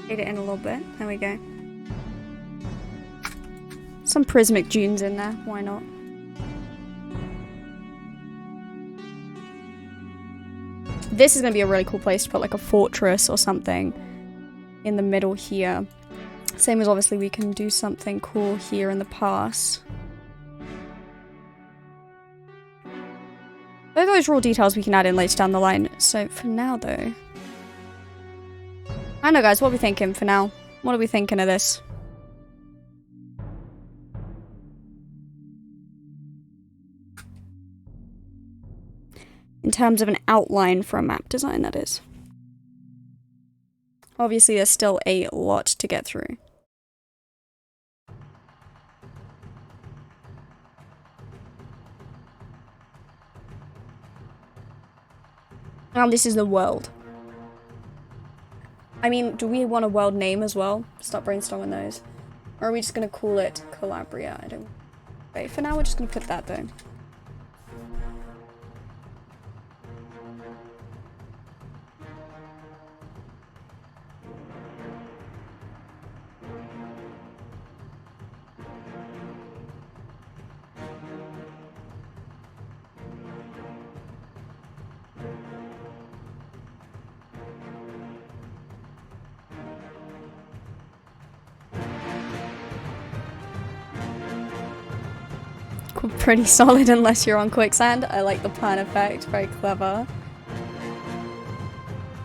Fade it in a little bit. There we go. Some prismatic dunes in there. Why not? This is gonna be a really cool place to put like a fortress or something in the middle here. Same as obviously we can do something cool here in the pass. Those raw details we can add in later down the line. So for now, though, I don't know, guys. What are we thinking for now? What are we thinking of this? In terms of an outline for a map design, that is. Obviously, there's still a lot to get through. Now this is the world. I mean, do we want a world name as well? Start brainstorming those. Or are we just gonna call it Colabria? I don't... Wait, for now we're just gonna put that though. Pretty solid unless you're on quicksand. I like the plan effect, very clever.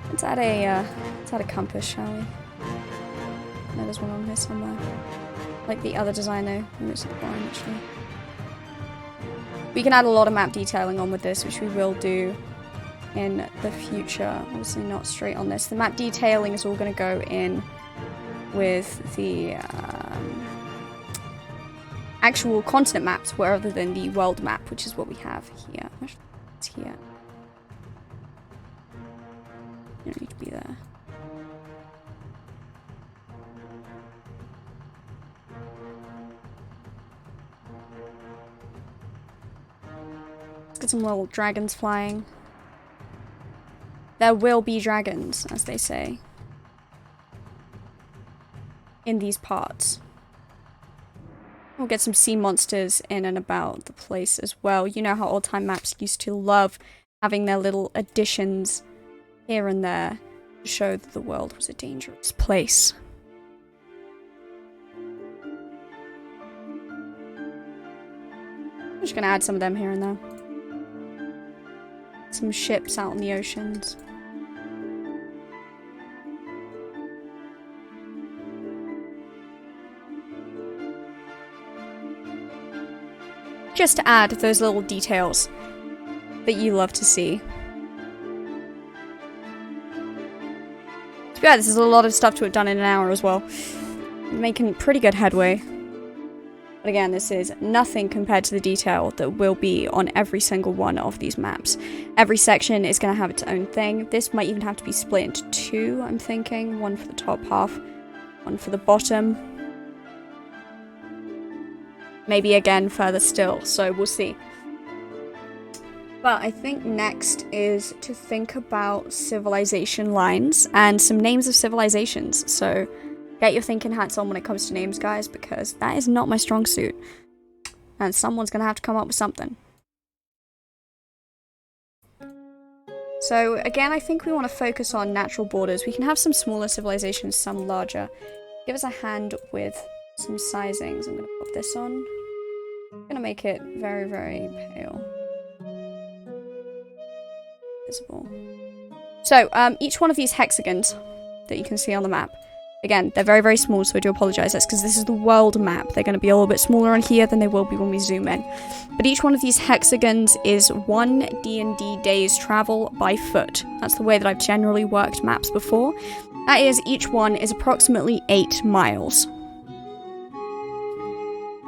Let's add a compass, shall we? No, there's one on here somewhere. Like the other design though, it's boring actually. We can add a lot of map detailing on with this, which we will do in the future. Obviously not straight on this. The map detailing is all going to go in with the actual continent maps rather than the world map, which is what we have here. It's here. You don't need to be there. Let's get some little dragons flying. There will be dragons, as they say, in these parts. We'll get some sea monsters in and about the place as well. You know how old-time maps used to love having their little additions here and there to show that the world was a dangerous place. I'm just gonna add some of them here and there. Some ships out in the oceans. Just to add those little details that you love to see. Yeah, this is a lot of stuff to have done in an hour as well. Making pretty good headway. But again, this is nothing compared to the detail that will be on every single one of these maps. Every section is going to have its own thing. This might even have to be split into two, I'm thinking. One for the top half, one for the bottom. Maybe again further still, so we'll see. But I think next is to think about civilization lines and some names of civilizations. So get your thinking hats on when it comes to names, guys, because that is not my strong suit. And someone's going to have to come up with something. So again, I think we want to focus on natural borders. We can have some smaller civilizations, some larger. Give us a hand with some sizings. I'm going to put this on. I'm going to make it very, very pale. Visible. So, each one of these hexagons that you can see on the map, again, they're very, very small, so I do apologize. That's because this is the world map. They're going to be a little bit smaller on here than they will be when we zoom in. But each one of these hexagons is 1 D&D day's travel by foot. That's the way that I've generally worked maps before. That is, each one is approximately 8 miles.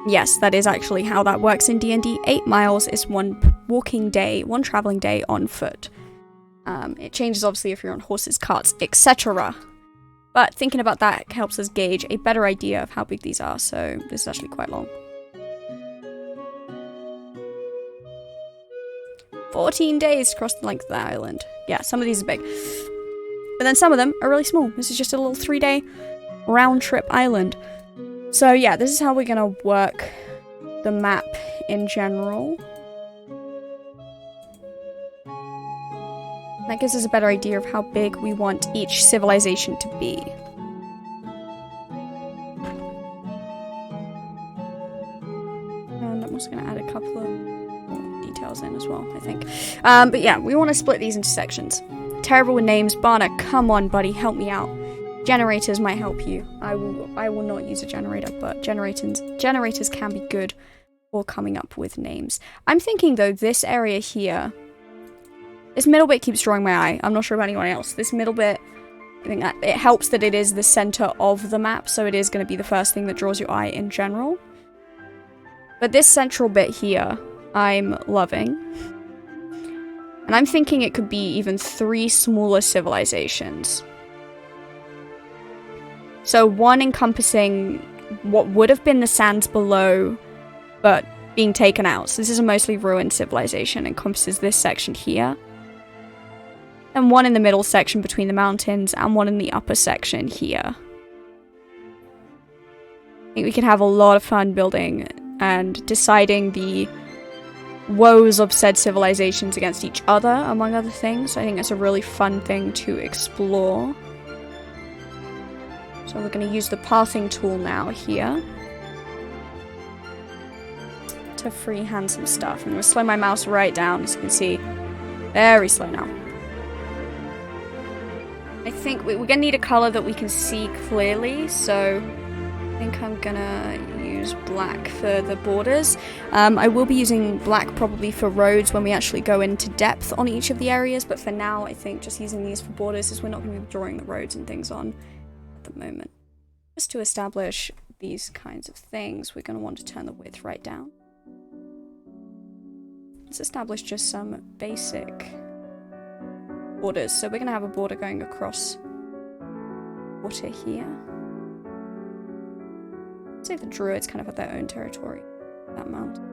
Yes, that is actually how that works in D&D. 8 miles is one walking day, one traveling day on foot. It changes obviously if you're on horses, carts, etc. But thinking about that helps us gauge a better idea of how big these are, so this is actually quite long. 14 days to cross the length of the island. Yeah, some of these are big. But then some of them are really small. This is just a little 3-day round trip island. So yeah, this is how we're gonna work the map in general. That gives us a better idea of how big we want each civilization to be. And I'm also going to add a couple of details in as well, I think. But yeah, we want to split these into sections. Terrible with names. Barna, come on, buddy, help me out. Generators might help you. I will not use a generator, but generators can be good for coming up with names. I'm thinking, though, this area here... This middle bit keeps drawing my eye. I'm not sure about anyone else. This middle bit, I think that it helps that it is the center of the map, so it is going to be the first thing that draws your eye in general. But this central bit here, I'm loving. And I'm thinking it could be even 3 smaller civilizations. So one encompassing what would have been the sands below, but being taken out. So this is a mostly ruined civilization, encompasses this section here. And one in the middle section between the mountains, and one in the upper section here. I think we can have a lot of fun building and deciding the woes of said civilizations against each other, among other things. I think that's a really fun thing to explore. So we're going to use the pathing tool now here to freehand some stuff. I'm going to slow my mouse right down, as you can see. Very slow now. I think we're going to need a color that we can see clearly, so I think I'm going to use black for the borders. I will be using black probably for roads when we actually go into depth on each of the areas, but for now I think just using these for borders, as we're not going to be drawing the roads and things on at the moment. Just to establish these kinds of things, we're going to want to turn the width right down. Let's establish just some basic borders. So we're going to have a border going across water here. I'd say the druids kind of have their own territory, that mountain.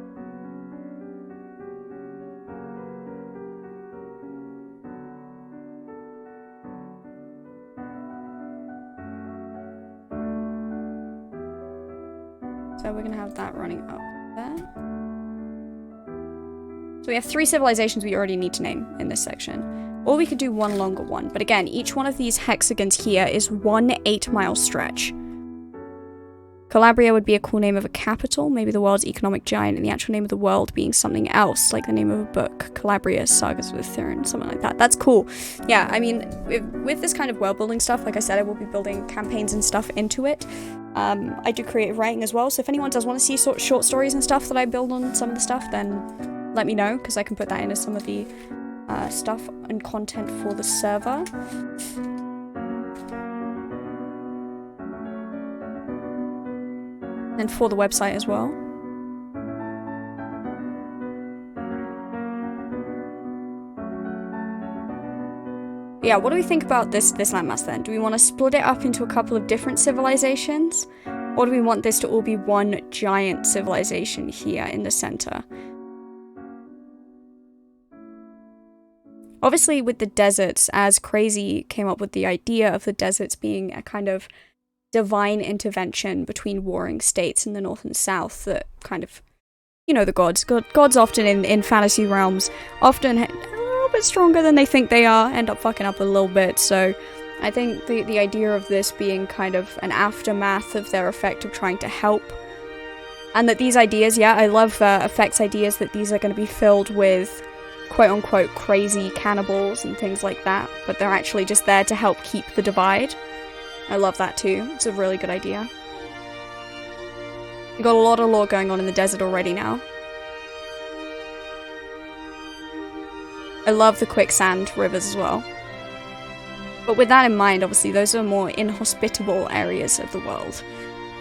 So we're going to have that running up there. So we have 3 civilizations we already need to name in this section. Or we could do one longer one. But again, each one of these hexagons here is 1 8-mile stretch. Colabria would be a cool name of a capital, maybe the world's economic giant, and the actual name of the world being something else, like the name of a book, Calabria, Sagas of Thurin, something like that. That's cool. Yeah, I mean, with this kind of world building stuff, like I said, I will be building campaigns and stuff into it. I do creative writing as well, so if anyone does want to see short stories and stuff that I build on some of the stuff, then let me know, because I can put that in as some of the stuff and content for the server. And for the website as well. Yeah, what do we think about this landmass then? Do we want to split it up into a couple of different civilizations? Or do we want this to all be one giant civilization here in the center? Obviously, with the deserts, as Crazy came up with the idea of the deserts being a kind of divine intervention between warring states in the north and south, that kind of, you know, the gods. Gods often in fantasy realms, often a little bit stronger than they think they are, end up fucking up a little bit, so I think the idea of this being kind of an aftermath of their effect of trying to help, and that these ideas, yeah, I love effects ideas, that these are going to be filled with quote-unquote crazy cannibals and things like that, but they're actually just there to help keep the divide. I love that too. It's a really good idea. We've got a lot of lore going on in the desert already now. I love the quicksand rivers as well. But with that in mind, obviously, those are more inhospitable areas of the world.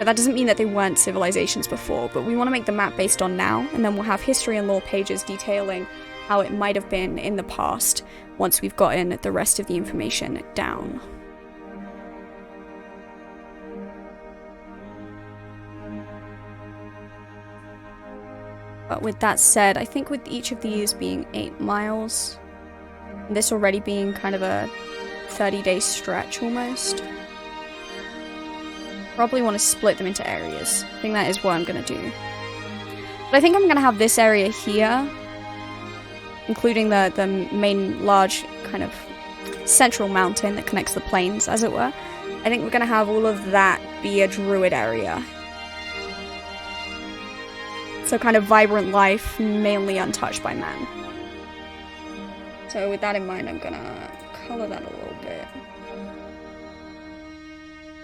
But that doesn't mean that they weren't civilizations before, but we want to make the map based on now, and then we'll have history and lore pages detailing how it might have been in the past once we've gotten the rest of the information down. But with that said, I think with each of these being 8 miles, and this already being kind of a 30-day stretch almost, probably want to split them into areas. I think that is what I'm going to do. But I think I'm going to have this area here, including the main large kind of central mountain that connects the plains, as it were. I think we're going to have all of that be a druid area. So kind of vibrant life, mainly untouched by man. So with that in mind, I'm going to color that a little bit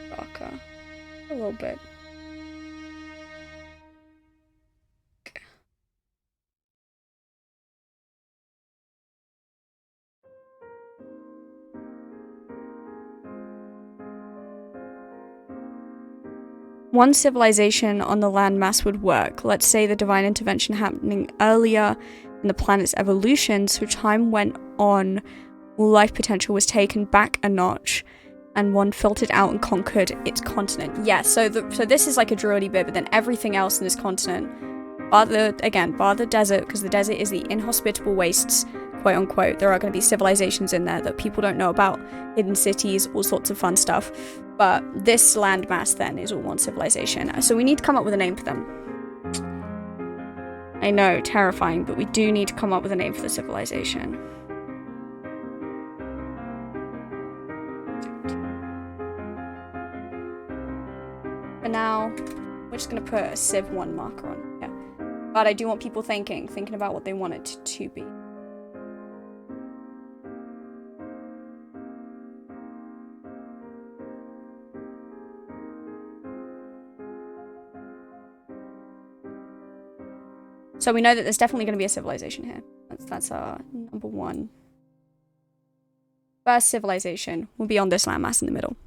darker. A little bit. One civilization on the landmass would work. Let's say the divine intervention happening earlier in the planet's evolution, so time went on, life potential was taken back a notch, and one filtered out and conquered its continent. Yeah, so this is like a druidy bit, but then everything else in this continent, bar the desert, because the desert is the inhospitable wastes, quote unquote. There are going to be civilizations in there that people don't know about, hidden cities, all sorts of fun stuff. But this landmass then is all one civilization. So we need to come up with a name for them. I know, terrifying, but we do need to come up with a name for the civilization. For now, we're just going to put a Civ 1 marker on here. But I do want people thinking about what they want it to be. So we know that there's definitely going to be a civilization here. That's our number one. First civilization will be on this landmass in the middle.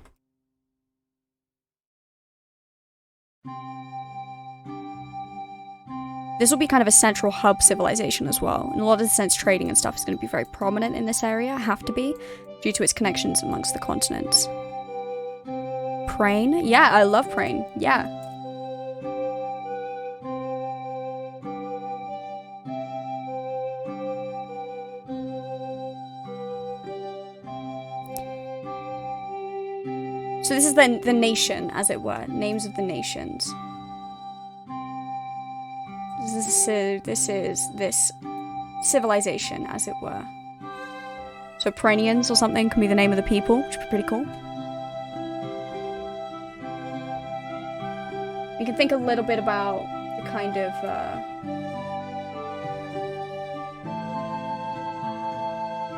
This will be kind of a central hub civilization as well. In a lot of the sense, trading and stuff is going to be very prominent in this area, have to be, due to its connections amongst the continents. Prane? Yeah, I love Prane. Yeah. So this is the nation, as it were. Names of the nations. This is this civilization, as it were. So Pranians or something can be the name of the people, which would be pretty cool. We can think a little bit about the kind of...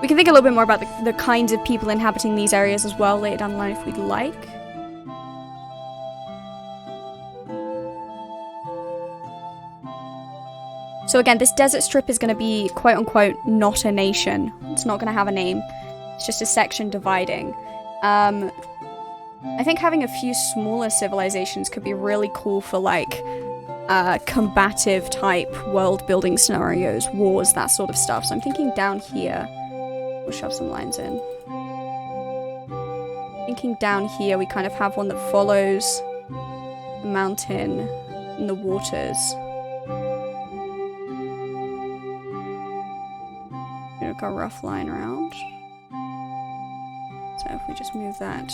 we can think a little bit more about the kinds of people inhabiting these areas as well later down the line if we'd like. So again, this desert strip is going to be quote-unquote not a nation. It's not going to have a name. It's just a section dividing. I think having a few smaller civilizations could be really cool for like combative type world building scenarios, wars, that sort of stuff. So I'm thinking down here. We'll shove some lines in. Thinking down here, we kind of have one that follows the mountain and the waters. A rough line around. So if we just move that,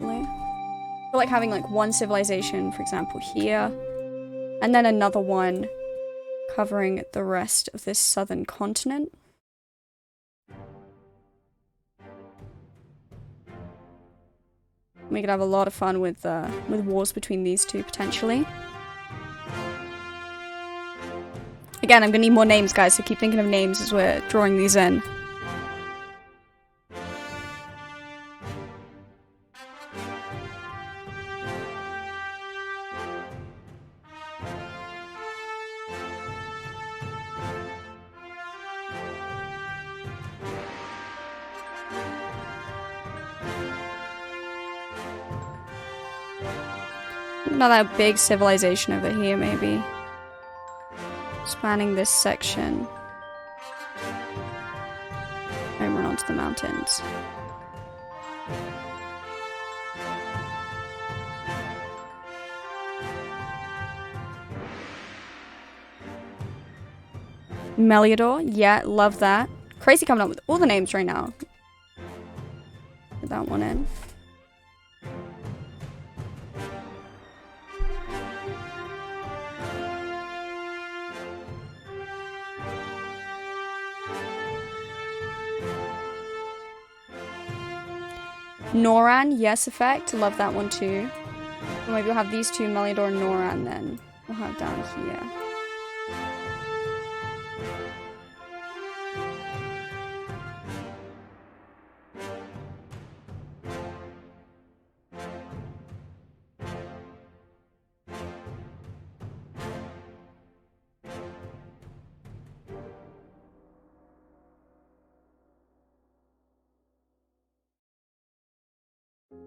I feel like having like one civilization, for example, here, and then another one covering the rest of this southern continent. We could have a lot of fun with wars between these two potentially. Again, I'm gonna need more names, guys, so keep thinking of names as we're drawing these in. Another big civilization over here, maybe. Spanning this section. And run onto the mountains. Meliador, yeah, love that. Crazy coming up with all the names right now. Put that one in. Noran, yes effect, love that one too. Or maybe we'll have these two, Meliador and Noran, then we'll have down here.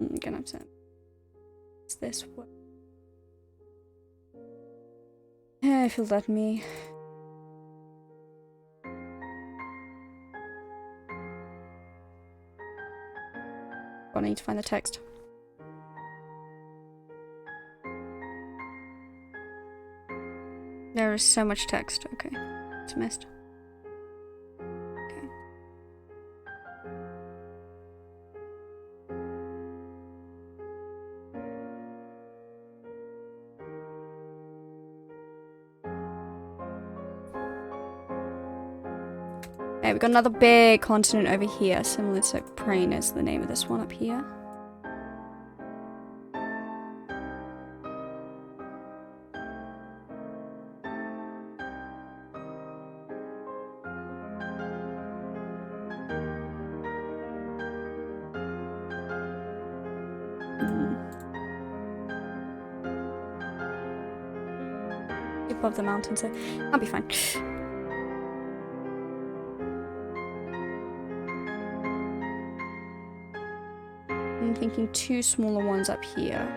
I'm gonna have to. It's this one. Yeah, if you'll let me. Oh, I need to find the text. There is so much text. Okay, it's missed. Okay, we've got another big continent over here, similar to Prane is the name of this one up here. Above the mountain, so I'll be fine. I'm thinking two smaller ones up here.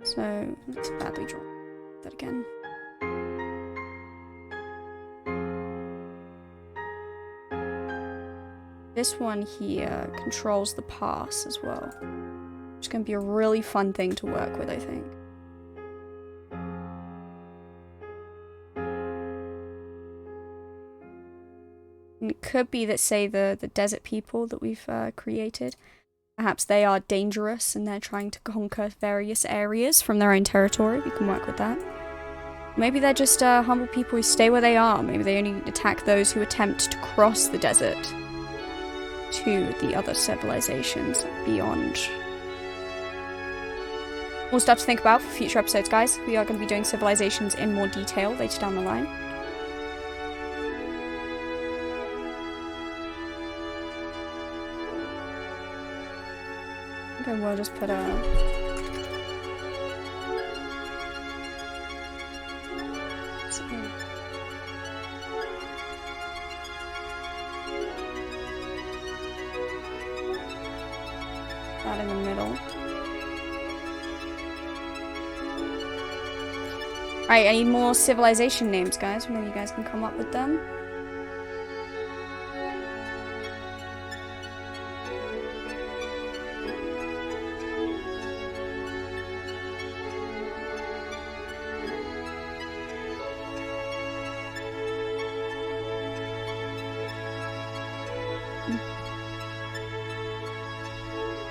So let's badly draw that again. This one here controls the pass as well. It's going to be a really fun thing to work with, I think. And it could be that, say, the desert people that we've created, perhaps they are dangerous and they're trying to conquer various areas from their own territory. We can work with that. Maybe they're just humble people who stay where they are. Maybe they only attack those who attempt to cross the desert to the other civilizations beyond. More stuff to think about for future episodes, guys. We are going to be doing civilizations in more detail later down the line. Okay, we'll just put a... that in the middle. Alright, I need more civilization names, guys. Maybe you guys can come up with them.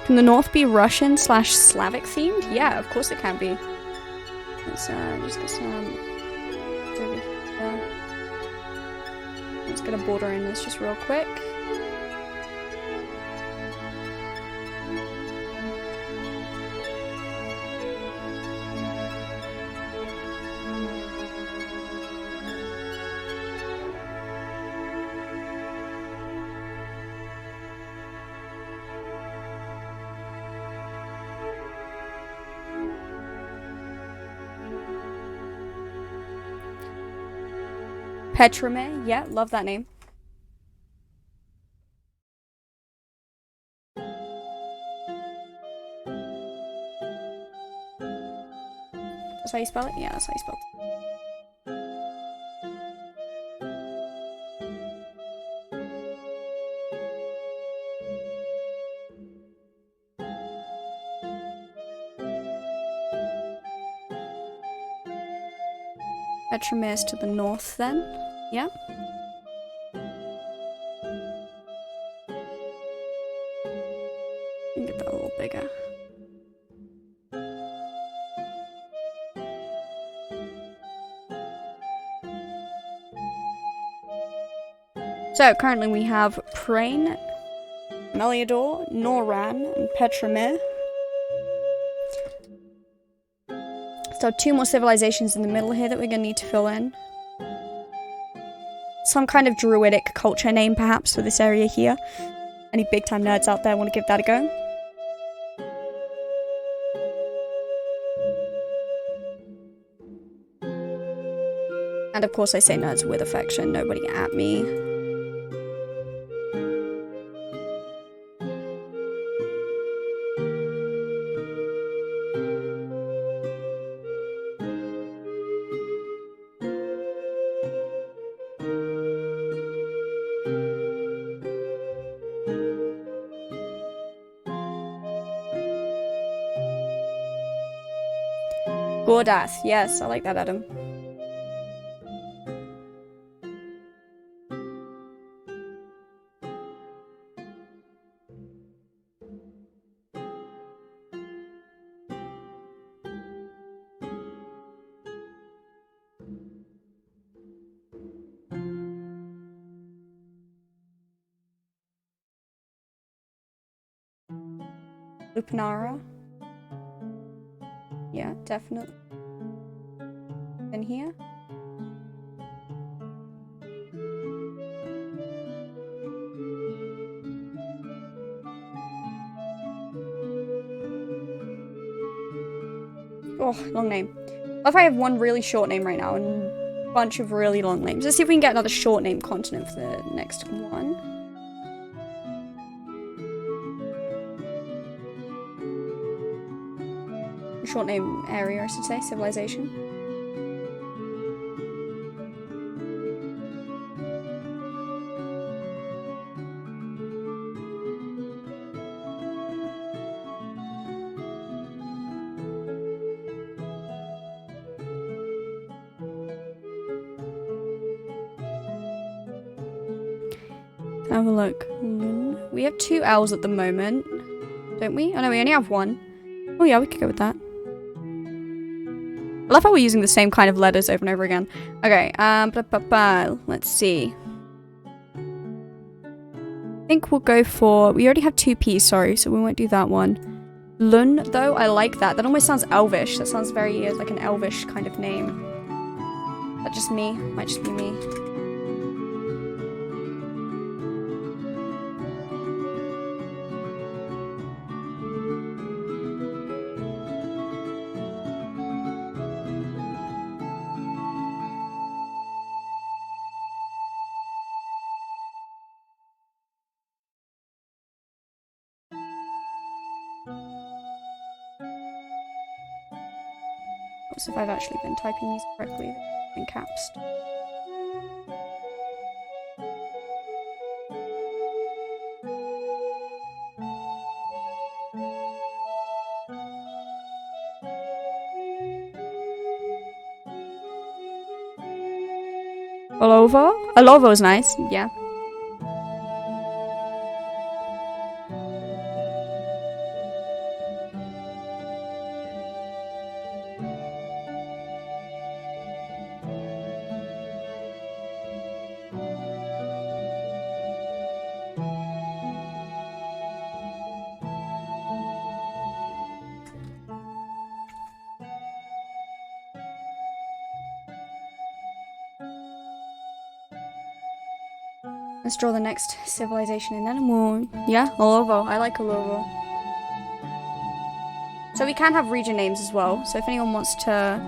Can the North be Russian / Slavic themed? Yeah, of course it can be. Let's just get some over here. Let's get a border in this just real quick. Petrome, yeah, love that name. That's how you spell it? Yeah, that's how you spell it. Petromir's to the north then. Yeah. Get that a little bigger. So currently we have Prain, Meliador, Noran, and Petramir. So 2 more civilizations in the middle here that we're going to need to fill in. Some kind of druidic culture name perhaps for this area here. Any big time nerds out there want to give that a go? And of course I say nerds with affection, nobody at me. Gordath, yes, I like that, Adam. Lupnara. Yeah, definitely. In here. Oh, long name. What if I have one really short name right now and a bunch of really long names? Let's see if we can get another short name continent for the next one. Short name area, I should say, civilization. Have a look. We have 2 L's at the moment, don't we? Oh no, we only have 1. Oh yeah, we could go with that. I love how we're using the same kind of letters over and over again. Okay, let's see. I think we'll go for... We already have 2 P's, sorry, so we won't do that one. Lun, though, I like that. That almost sounds elvish. That sounds very like an elvish kind of name. Is that just me? Might just be me. If I've actually been typing these correctly in caps. Alovo? Alovo is nice, yeah. Let's draw the next civilization in then and we'll... Yeah, Alovo. I like Alovo. So we can have region names as well. So if anyone wants to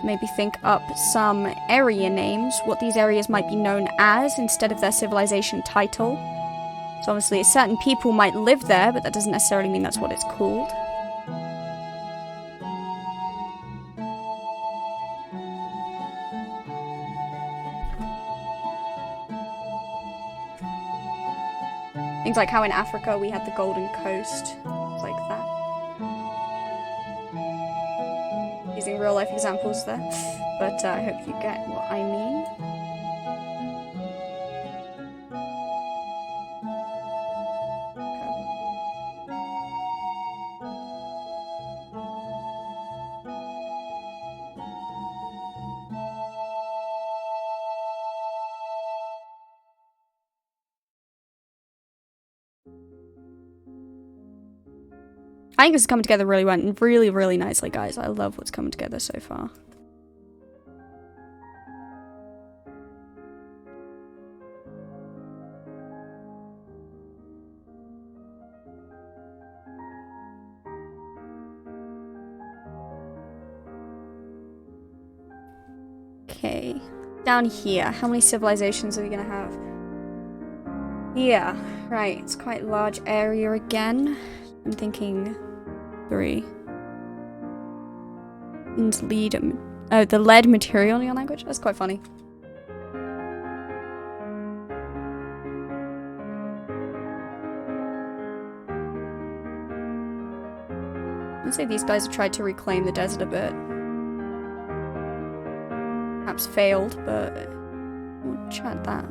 maybe think up some area names, what these areas might be known as instead of their civilization title. So obviously certain people might live there, but that doesn't necessarily mean that's what it's called. Things like how in Africa we had the Golden Coast, like that. Using real life examples there, but I hope you get what I mean. I think this is coming together really well and really, really nicely, guys. I love what's coming together so far. Okay, down here, how many civilizations are we gonna have? Yeah, right, it's quite a large area again. I'm thinking 3. And the lead material in your language? That's quite funny. I'd say these guys have tried to reclaim the desert a bit. Perhaps failed, but we'll chat that.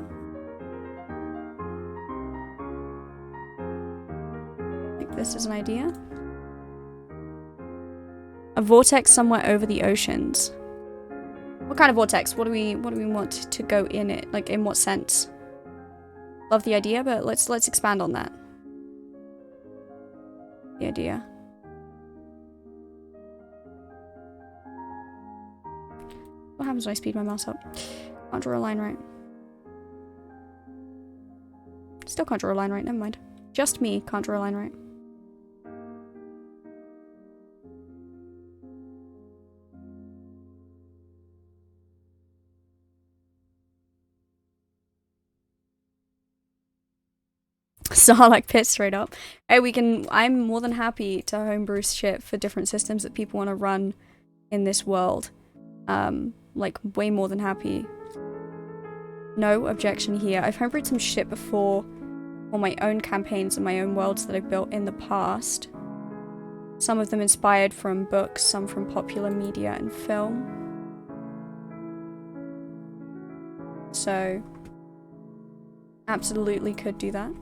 I think this is an idea. A vortex somewhere over the oceans. What kind of vortex? What do we want to go in it? Like, in what sense? Love the idea, but let's expand on that. The idea. What happens when I speed my mouse up? Can't draw a line right. Still can't draw a line right, never mind. Just me can't draw a line right. Starlight Pit straight up. Hey, I'm more than happy to homebrew shit for different systems that people want to run in this world. Like, way more than happy. No objection here. I've homebrewed some shit before on my own campaigns and my own worlds that I've built in the past. Some of them inspired from books, some from popular media and film. So, absolutely could do that.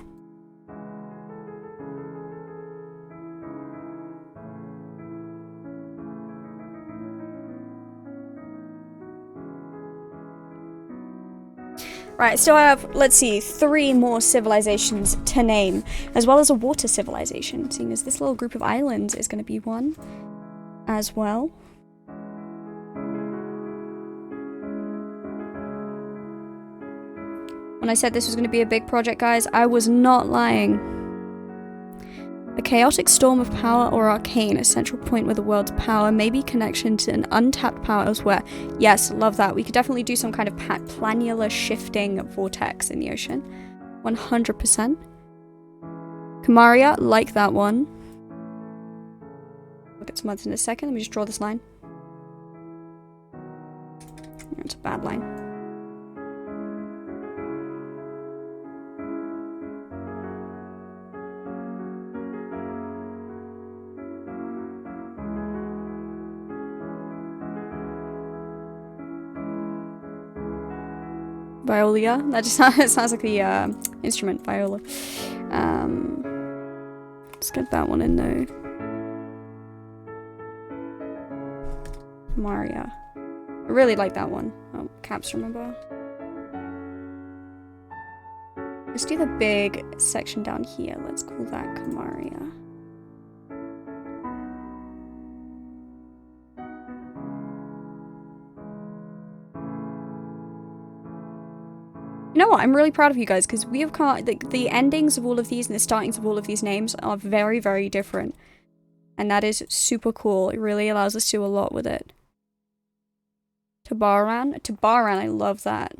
Right, still have, let's see, 3 more civilizations to name, as well as a water civilization, seeing as this little group of islands is going to be one as well. When I said this was going to be a big project, guys, I was not lying. A chaotic storm of power or arcane, a central point where the world's power may be connection to an untapped power elsewhere. Yes, love that. We could definitely do some kind of planular shifting vortex in the ocean. 100%. Kamaria, like that one. Look at some others in a second. Let me just draw this line. It's a bad line. Violia. That just sounds like the instrument, viola. Let's get that one in though. Maria. I really like that one. Oh, caps, remember? Let's do the big section down here. Let's call that Kamaria. You know what? I'm really proud of you guys because we have the endings of all of these and the startings of all of these names are very, very different. And that is super cool. It really allows us to do a lot with it. Tabaran, I love that.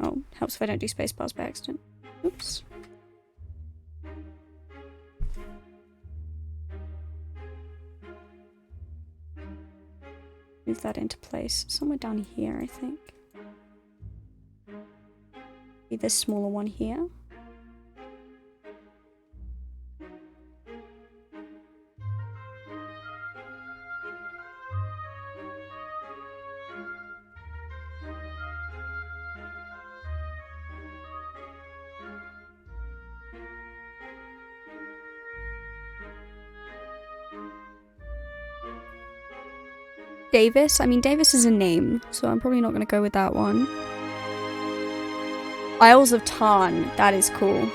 Oh, helps if I don't do spacebars by accident. Oops. move that into place. Somewhere down here, I think. Be this smaller one here. Davis. I mean, Davis is a name, so I'm probably not going to go with that one. Isles of Tarn. That is cool.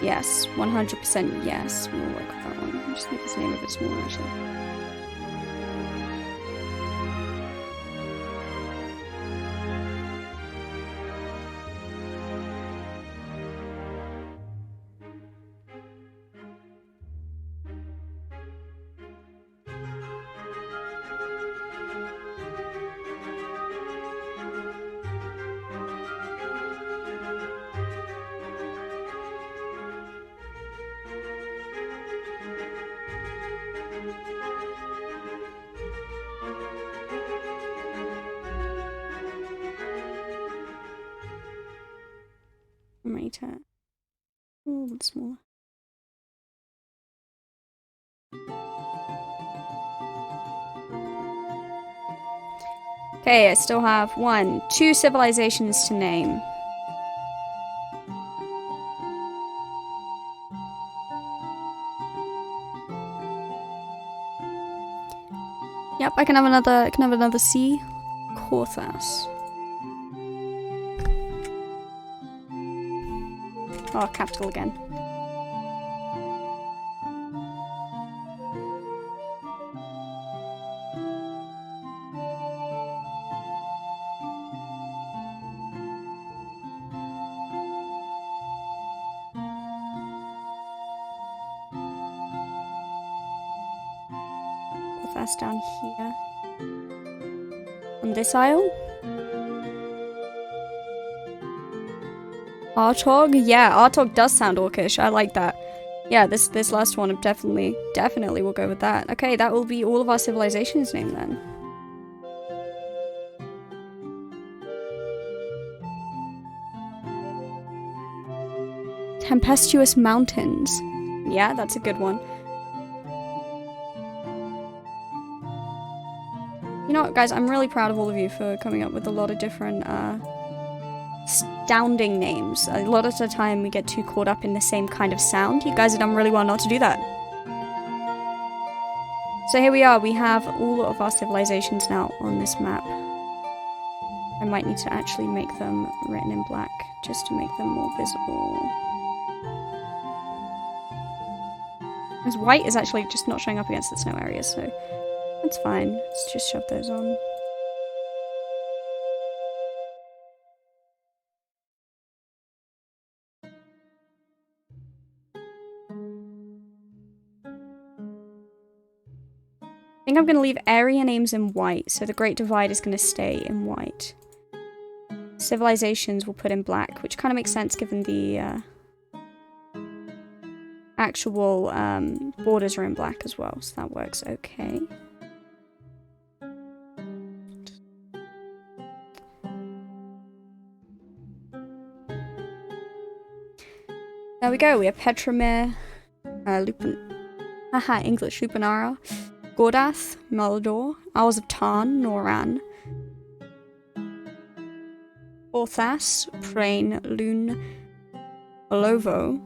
Yes, 100% yes. We will work with that one. I'll just make this name a bit smaller, actually. Right, a little bit smaller. Okay, I still have 2 civilizations to name. Yep, I can have another C. Corthas. Oh, capital again. Corthas down here. On this isle. Artog? Yeah, Artog does sound orcish. I like that. Yeah, this last one definitely will go with that. Okay, that will be all of our civilizations' name then. Tempestuous Mountains. Yeah, that's a good one. You know what, guys? I'm really proud of all of you for coming up with a lot of different, astounding names. A lot of the time we get too caught up in the same kind of sound. You guys have done really well not to do that. So here we are. We have all of our civilizations now on this map. I might need to actually make them written in black just to make them more visible. Because white is actually just not showing up against the snow areas, so that's fine. Let's just shove those on. I think I'm going to leave area names in white, so the Great Divide is going to stay in white. Civilizations will put in black, which kind of makes sense given the actual borders are in black as well, so that works okay. There we go, we have Petramir, English, Lupanara, Gordath, Moldor, Isles of Tarn, Noran, Orthas, Prain, Lune, Olovo,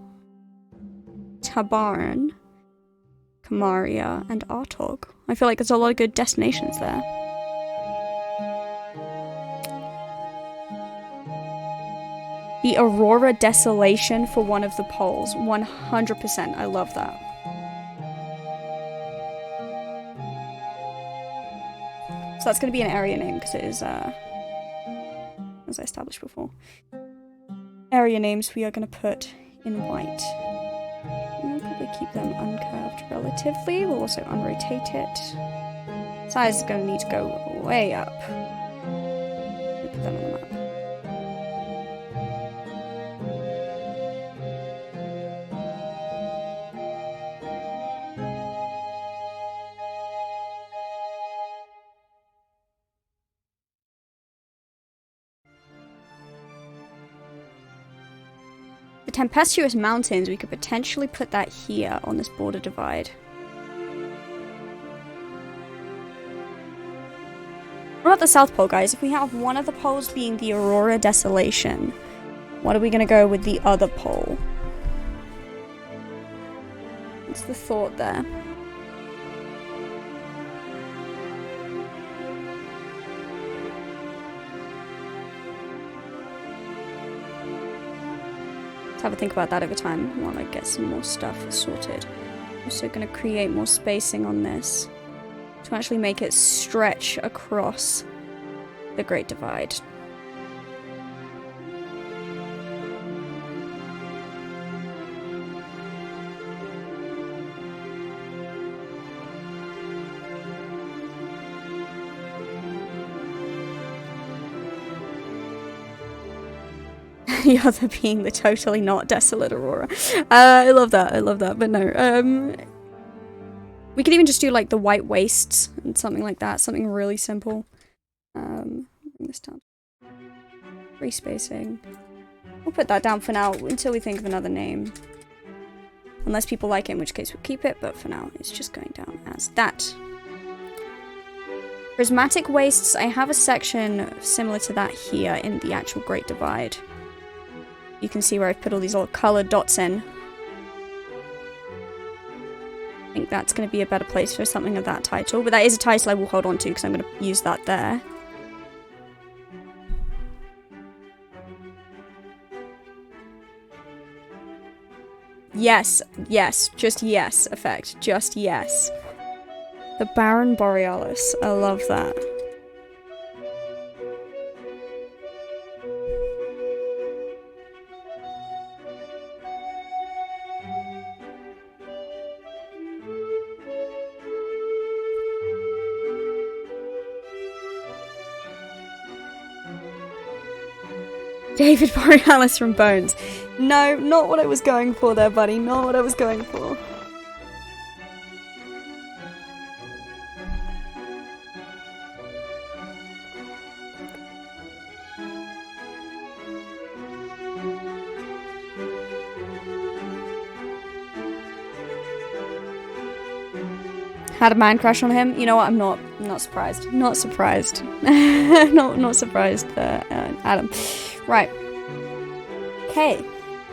Tabaran, Kamaria, and Artog. I feel like there's a lot of good destinations there. The Aurora Desolation for one of the poles. 100%. I love that. So that's going to be an area name because it is, as I established before. Area names we are going to put in white. We'll probably keep them uncurved relatively. We'll also unrotate it. Size is going to need to go way up. We'll put them on the map. tempestuous mountains, we could potentially put that here on this border divide. What about the South Pole, guys? If we have one of the poles being the Aurora Desolation, what are we gonna go with the other pole? What's the thought there? Have a think about that over time while I get some more stuff sorted. Also going to create more spacing on this to actually make it stretch across the Great Divide. The other being the totally not desolate Aurora. I love that, but no. We could even just do like the white wastes and something like that, something really simple. Bring this down. Free spacing. We'll put that down for now until we think of another name. Unless people like it, in which case we'll keep it, but for now it's just going down as that. Prismatic wastes, I have a section similar to that here in the actual Great Divide. You can see where I've put all these little coloured dots in. I think that's going to be a better place for something of that title. But that is a title I will hold on to because I'm going to use that there. Yes, yes, just yes effect. Just yes. The Baron Borealis. I love that. David Borealis from Bones. No, not what I was going for there, buddy. Not what I was going for. Had a man crush on him. You know what? I'm not surprised. Not surprised. not surprised, Adam. Right. Okay.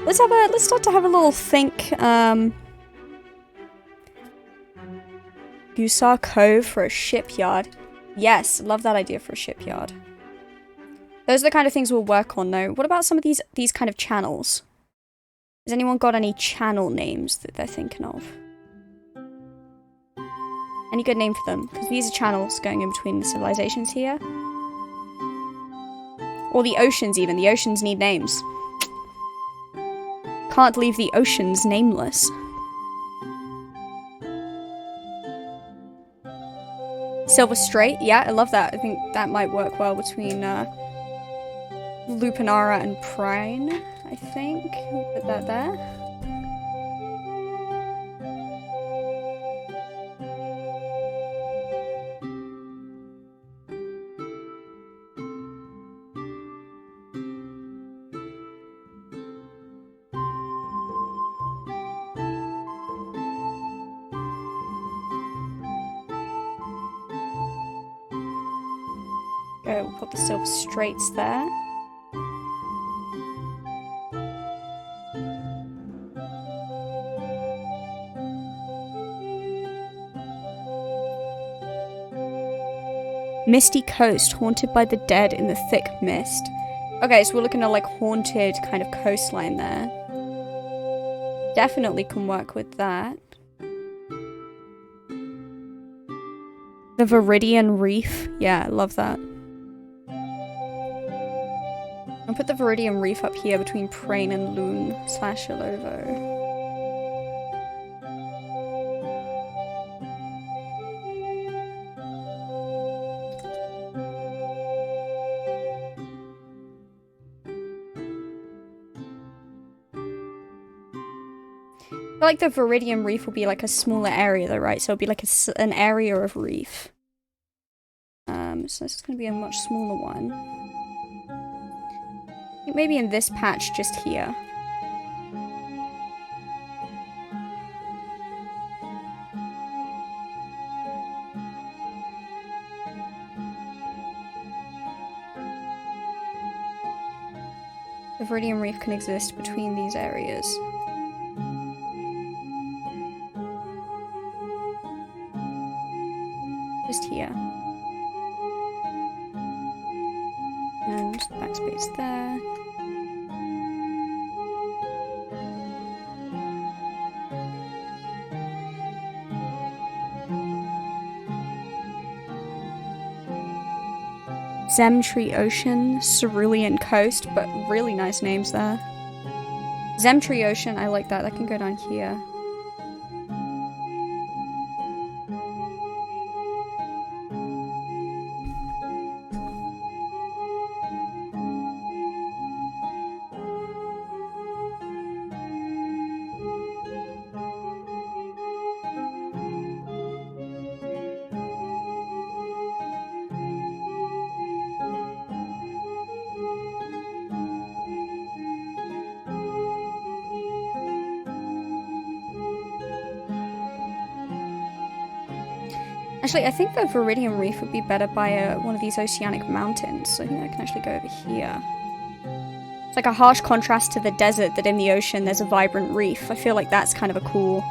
Let's start to have a little think. Hussar Cove for a shipyard. Yes, love that idea for a shipyard. Those are the kind of things we'll work on, though. What about some of these kind of channels? Has anyone got any channel names that they're thinking of? Any good name for them? Because these are channels going in between the civilizations here. Or the oceans, even. The oceans need names. Can't leave the oceans nameless. Silver Strait, yeah, I love that. I think that might work well between Lupinara and Prine, I think. We'll put that there. We'll put the Silver Straits there. Misty Coast, haunted by the dead in the thick mist. Okay, so we're looking at like haunted kind of coastline there. Definitely can work with that. The Viridian Reef. Yeah, I love that. I'll put the Viridian Reef up here between Prane and Loon / Ilovo. I feel like the Viridian Reef will be like a smaller area though, right? So it'll be like an area of reef. So this is going to be a much smaller one. I think maybe in this patch just here. Viridian Reef can exist between these areas. Just here. And backspace there. Zemtree Ocean, Cerulean Coast, but really nice names there. Zemtree Ocean, I like that. That can go down here. Actually, I think the Viridian Reef would be better by one of these oceanic mountains. So I think I can actually go over here. It's like a harsh contrast to the desert that in the ocean there's a vibrant reef. I feel like that's kind of a cool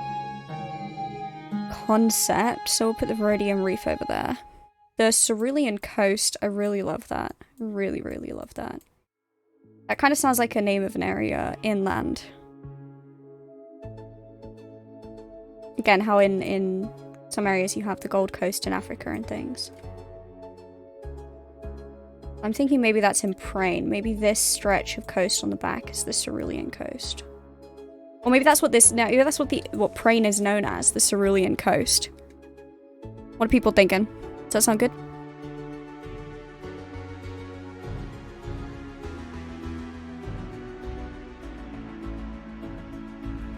concept. So we'll put the Viridian Reef over there. The Cerulean Coast, I really love that. Really, really love that. That kind of sounds like a name of an area inland. Again, how in some areas you have the Gold Coast in Africa and things. I'm thinking maybe that's in Prain. Maybe this stretch of coast on the back is the Cerulean Coast. Or maybe that's what this... No, that's what Prain is known as, the Cerulean Coast. What are people thinking? Does that sound good?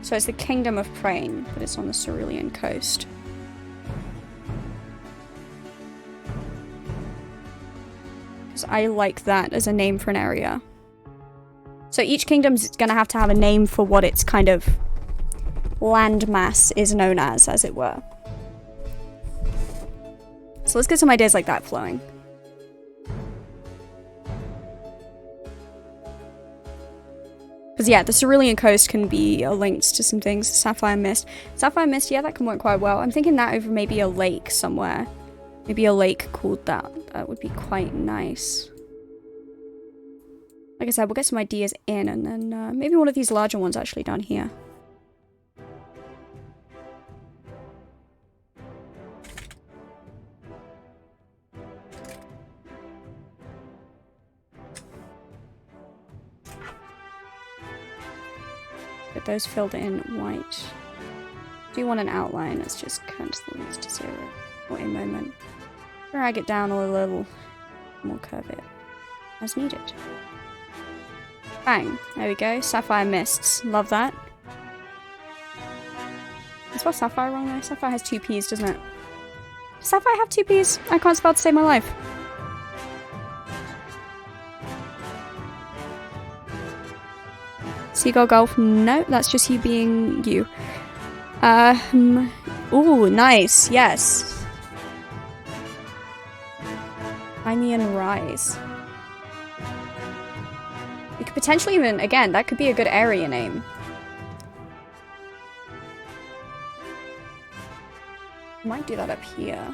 So it's the Kingdom of Prain, but it's on the Cerulean Coast. I like that as a name for an area. So each kingdom's gonna have to have a name for what its kind of landmass is known as it were. So let's get some ideas like that flowing. Because yeah, the Cerulean Coast can be linked to some things. Sapphire Mist. Sapphire Mist, yeah, that can work quite well. I'm thinking that over maybe a lake somewhere. Maybe a lake called that. That would be quite nice. Like I said, we'll get some ideas in, and then maybe one of these larger ones actually down here. Get those filled in white. Do you want an outline? Let's just cancel these to 0 for a moment. Drag it down a little, and we'll curve it as needed. Bang! There we go. Sapphire Mists. Love that. I spelled Sapphire wrong though. Sapphire has 2 P's, doesn't it? Does Sapphire have 2 P's? I can't spell to save my life. Seagull Golf? No, that's just you being you. Ooh, nice. Yes. Onion Rise. We could potentially even, again, that could be a good area name. Might do that up here.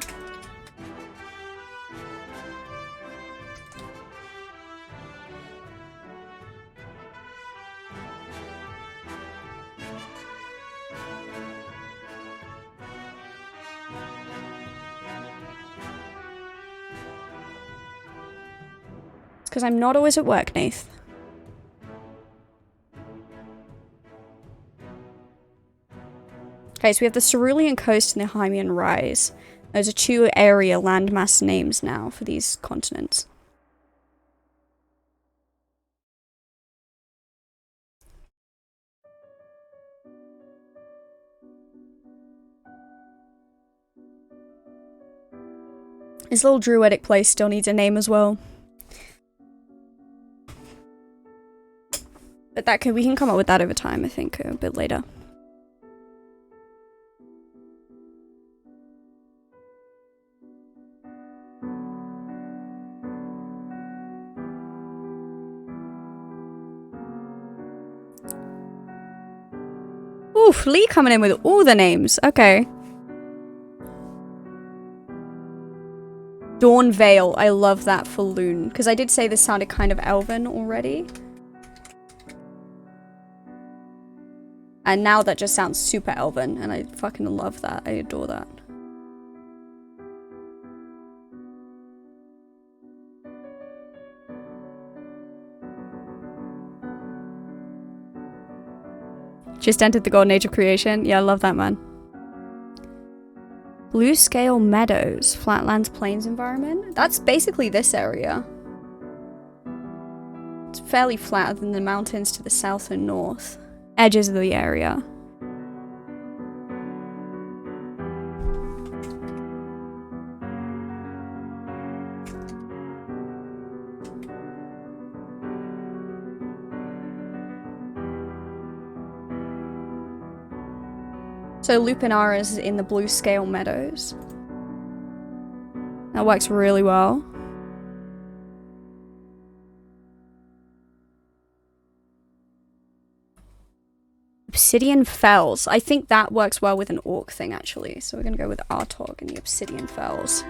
It's because I'm not always at work, Nath. Okay, so we have the Cerulean Coast and the Hymian Rise. Those are 2 area landmass names now for these continents. This little druidic place still needs a name as well. But we can come up with that over time, I think, a bit later. Oof, Lee coming in with all the names. Okay. Dawn Vale. I love that for Loon. Because I did say this sounded kind of elven already. And now that just sounds super elven. And I fucking love that. I adore that. Just entered the golden age of creation. Yeah, I love that, man. Blue Scale Meadows, Flatlands Plains environment. That's basically this area. It's fairly flatter than the mountains to the south and north. Edges of the area. So Lupinara is in the Blue Scale Meadows. That works really well. Obsidian Fells. I think that works well with an orc thing, actually. So we're going to go with Artog and the Obsidian Fells.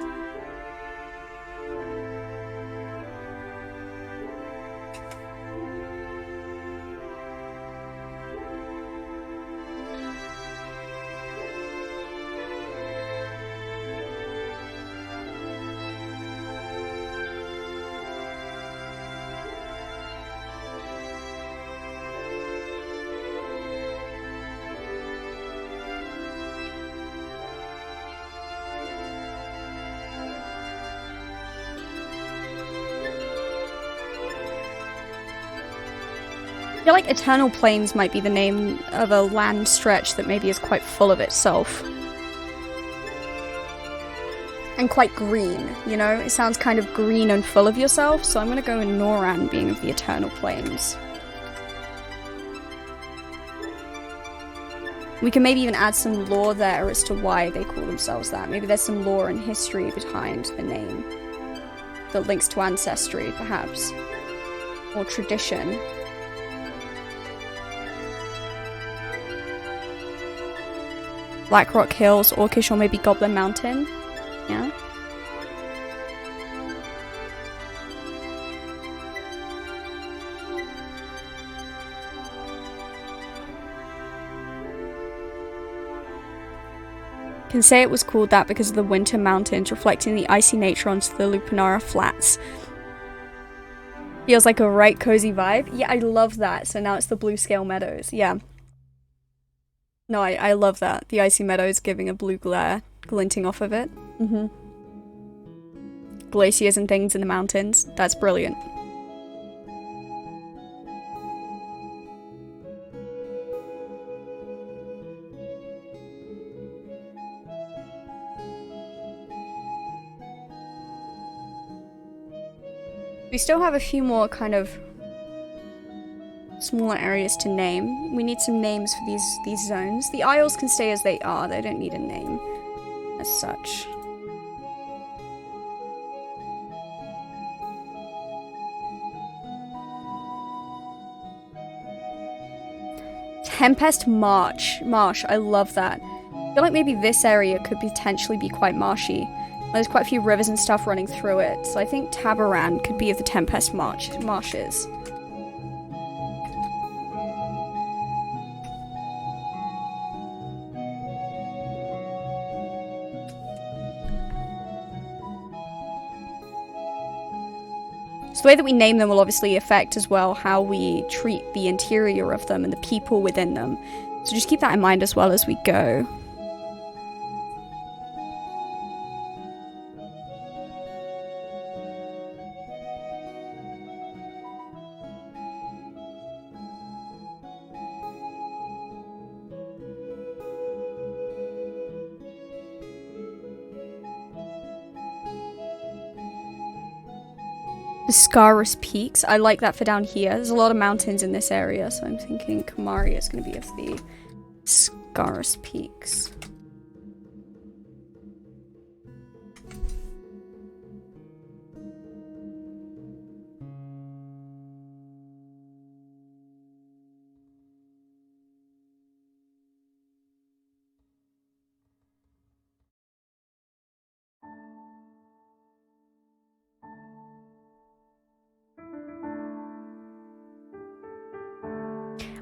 I feel like Eternal Plains might be the name of a land stretch that maybe is quite full of itself. And quite green, you know? It sounds kind of green and full of yourself, so I'm gonna go with Noran being of the Eternal Plains. We can maybe even add some lore there as to why they call themselves that. Maybe there's some lore and history behind the name that links to ancestry, perhaps. Or tradition. Blackrock Hills, Orcish, or maybe Goblin Mountain. Yeah. Can say it was called that because of the winter mountains reflecting the icy nature onto the Lupinara Flats. Feels like a right cozy vibe. Yeah, I love that. So now it's the Blue Scale Meadows. Yeah. No, I love that. The icy meadows giving a blue glare glinting off of it. Glaciers and things in the mountains. That's brilliant. We still have a few more kind of smaller areas to name. We need some names for these zones. The Isles can stay as they are. They don't need a name as such. Tempest Marsh. I love that. I feel like maybe this area could potentially be quite marshy. There's quite a few rivers and stuff running through it, so I think Tabaran could be of the Tempest Marshes. So the way that we name them will obviously affect as well how we treat the interior of them and the people within them. So just keep that in mind as well as we go. The Scarus Peaks. I like that for down here. There's a lot of mountains in this area, so I'm thinking Kamaria is going to be of the Scarus Peaks.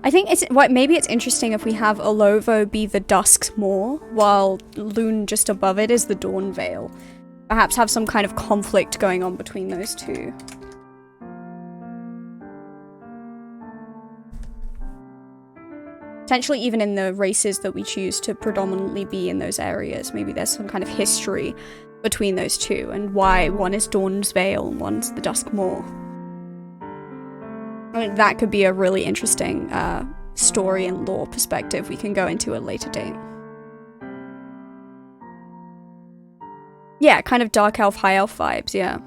I think it's maybe it's interesting if we have Olovo be the Dusk's Maw, while Loon just above it is the Dawn Veil. Perhaps have some kind of conflict going on between those two. Potentially even in the races that we choose to predominantly be in those areas. Maybe there's some kind of history between those two, and why one is Dawn's Veil and one's the Dusk Maw. I mean, that could be a really interesting story and lore perspective we can go into at a later date. Yeah, kind of Dark Elf, High Elf vibes, yeah.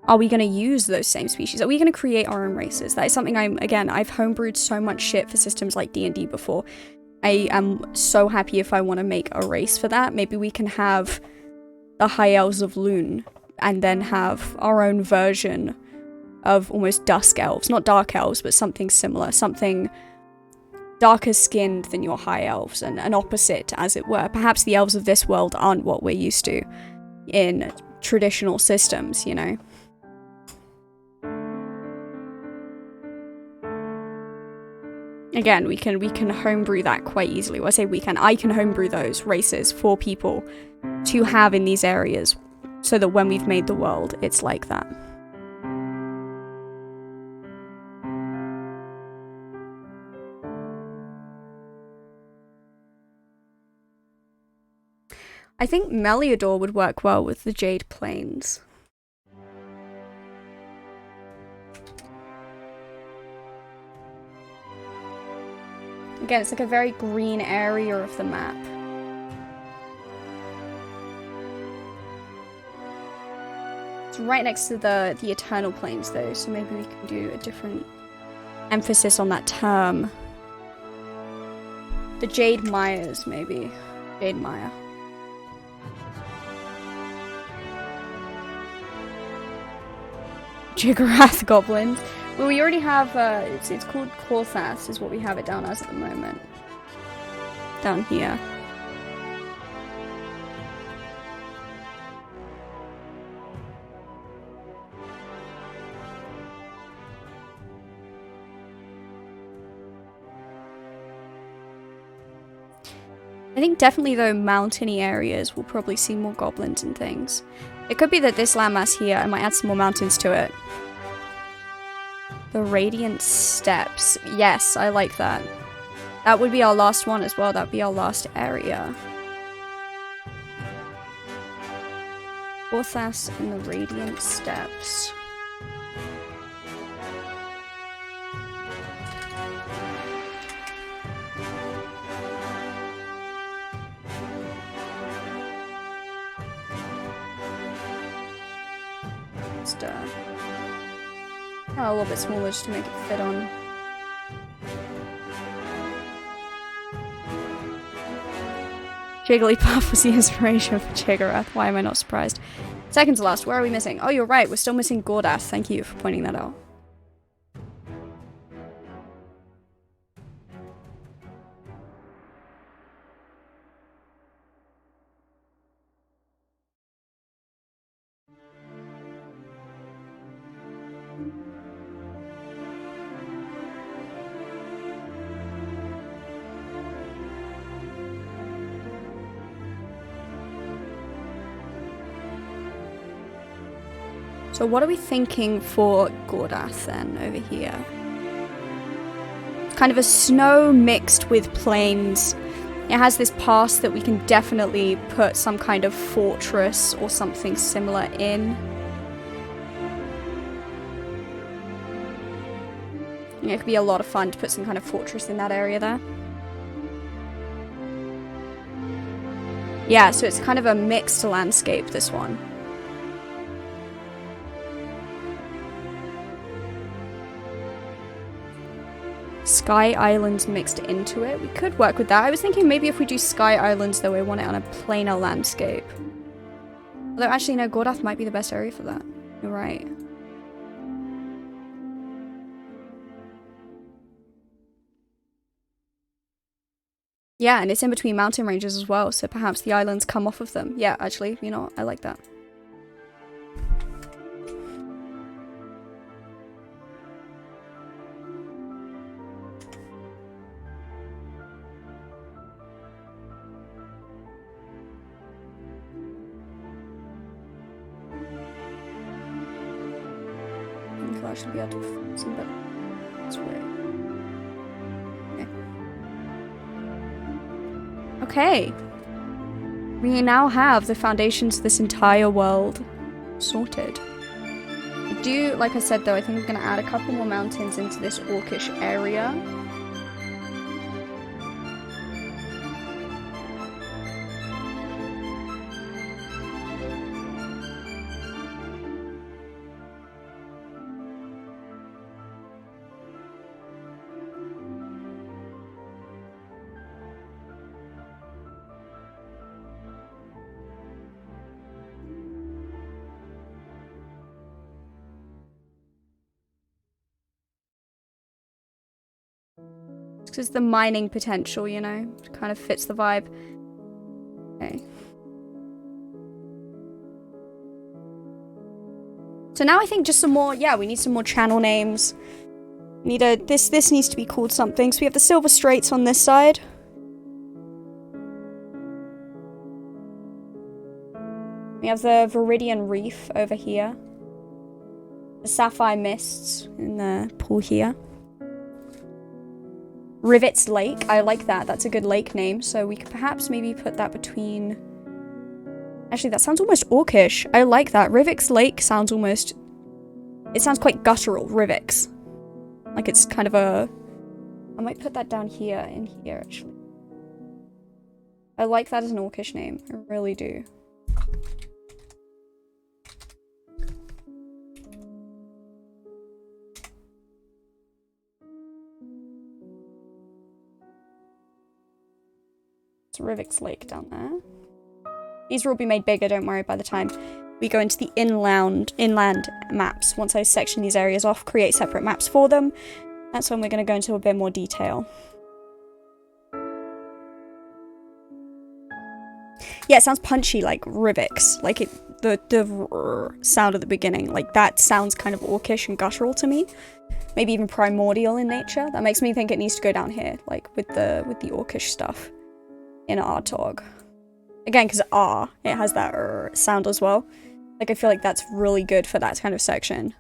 Are we going to use those same species? Are we going to create our own races? That is something I've homebrewed so much shit for systems like D&D before. I am so happy if I want to make a race for that. Maybe we can have the High Elves of Loon, and then have our own version of almost Dusk Elves. Not Dark Elves, but something similar. Something darker skinned than your High Elves, and an opposite, as it were. Perhaps the elves of this world aren't what we're used to in traditional systems, you know? Again, we can homebrew that quite easily. Well, I say I can homebrew those races for people to have in these areas, so that when we've made the world, it's like that. I think Meliador would work well with the Jade Plains. Again, it's like a very green area of the map. It's right next to the Eternal Plains, though, so maybe we can do a different emphasis on that term. The Jade Mires, maybe. Jade Mire. Jigarath Goblins. Well, we already have, it's called Korthas, is what we have it down as at the moment. Down here. I think definitely, though, mountainy areas will probably see more goblins and things. It could be that this landmass here, I might add some more mountains to it. The Radiant Steppes. Yes, I like that. That would be our last one as well. That would be our last area. Korthas and the Radiant Steppes. Just, a little bit smaller just to make it fit on. Jigglypuff was the inspiration for Jigarath. Why am I not surprised? Second to last, where are we missing? Oh, you're right, we're still missing Gordath. Thank you for pointing that out. So what are we thinking for Gordath then, over here? Kind of a snow mixed with plains. It has this pass that we can definitely put some kind of fortress or something similar in. Yeah, it could be a lot of fun to put some kind of fortress in that area there. Yeah, so it's kind of a mixed landscape, this one. Sky Islands mixed into it. We could work with that. I was thinking maybe if we do Sky Islands, though, we want it on a planar landscape. Although, actually, no, Gordath might be the best area for that. You're right. Yeah, and it's in between mountain ranges as well, so perhaps the islands come off of them. Yeah, actually, you know what? I like that. actually be able to see, but that's weird. Okay. We now have the foundations of this entire world sorted. I do, like I said though, I think I'm going to add a couple more mountains into this orcish area. Because the mining potential, you know, kind of fits the vibe. Okay. So now I think just some more, yeah, we need some more channel names. Need a, this needs to be called something. So we have the Silver Straits on this side. We have the Viridian Reef over here. The Sapphire Mists in the pool here. Rivets Lake, I like that. That's a good lake name. So we could perhaps maybe put that between... Actually, that sounds almost orcish. I like that. Rivix Lake sounds almost... It sounds quite guttural, Rivix. Like it's kind of a... I might put that down here, in here, actually. I like that as an orcish name. I really do. It's Rivix Lake down there. These will all be made bigger, don't worry, by the time we go into the inland maps. Once I section these areas off, create separate maps for them, that's when we're going to go into a bit more detail. Yeah, it sounds punchy, like Rivix. Like the sound at the beginning. Like that sounds kind of orcish and guttural to me. Maybe even primordial in nature. That makes me think it needs to go down here, like with the orcish stuff in Artog. Again, because it has that sound as well. Like, I feel like that's really good for that kind of section.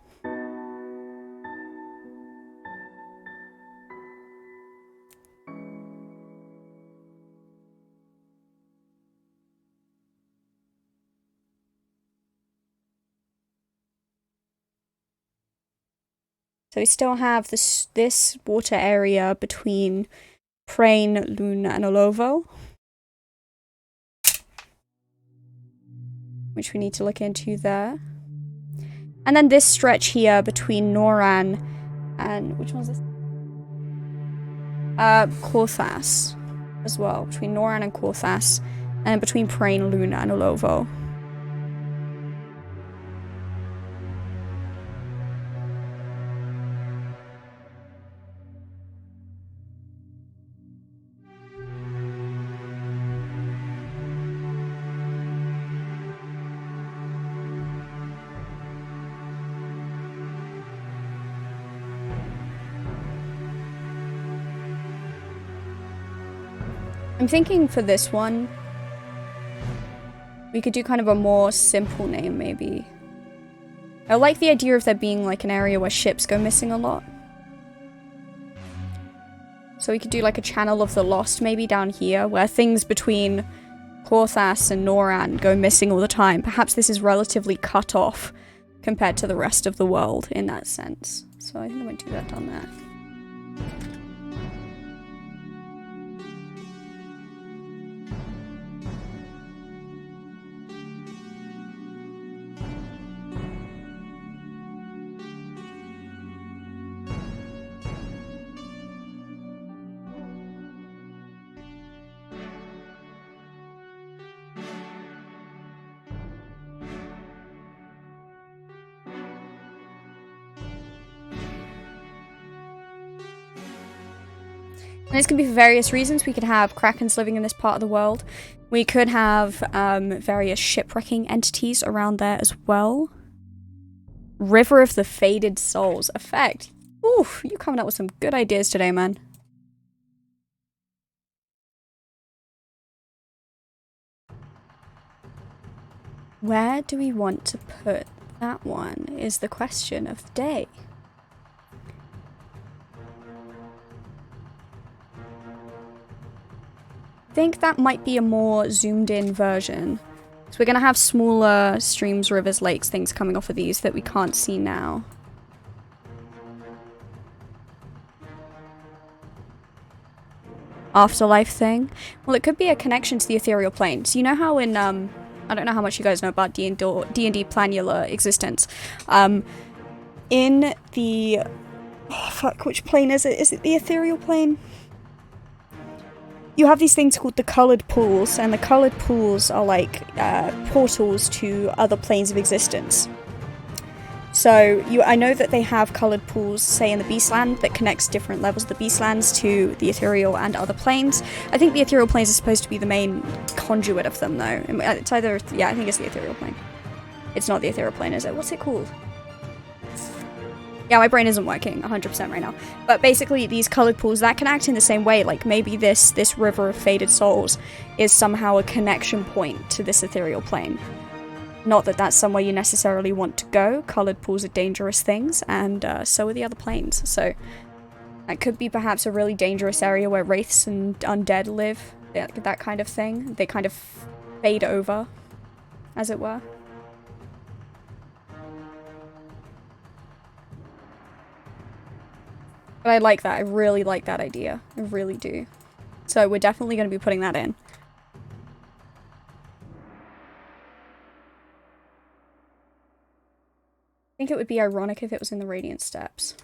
So we still have this water area between Prain, Luna, and Olovo, which we need to look into there. And then this stretch here between Noran and... Which one's this? Korthas as well. Between Noran and Korthas. And between Prain, Luna, and Olovo. I'm thinking for this one, we could do kind of a more simple name, maybe. I like the idea of there being like an area where ships go missing a lot. So we could do like a Channel of the Lost maybe down here, where things between Korthas and Noran go missing all the time. Perhaps this is relatively cut off compared to the rest of the world in that sense. So I think I might do that down there. And this could be for various reasons. We could have Krakens living in this part of the world. We could have various shipwrecking entities around there as well. River of the Faded Souls. Effect. Oof, you're coming up with some good ideas today, man. Where do we want to put that one is the question of the day. think that might be a more zoomed in version. So we're going to have smaller streams, rivers, lakes, things coming off of these that we can't see now. Afterlife thing. Well, it could be a connection to the ethereal plane. So you know how in, I don't know how much you guys know about D&D planular existence. In the, oh fuck, which plane is it? Is it the ethereal plane? You have these things called the colored pools, and the colored pools are like portals to other planes of existence. So I know that they have colored pools, say in the Beastland, that connects different levels of the Beastlands to the ethereal and other planes. I think the ethereal planes are supposed to be the main conduit of them, though. It's either, yeah, I think it's the ethereal plane. It's not the ethereal plane, is it? What's it called? Yeah, my brain isn't working 100% right now. But basically, these colored pools, that can act in the same way. Like, maybe this river of faded souls is somehow a connection point to this ethereal plane. Not that that's somewhere you necessarily want to go. Colored pools are dangerous things, and so are the other planes. So, that could be perhaps a really dangerous area where wraiths and undead live. That kind of thing. They kind of fade over, as it were. But I like that. I really like that idea. I really do. So we're definitely going to be putting that in. I think it would be ironic if it was in the Radiant Steppes.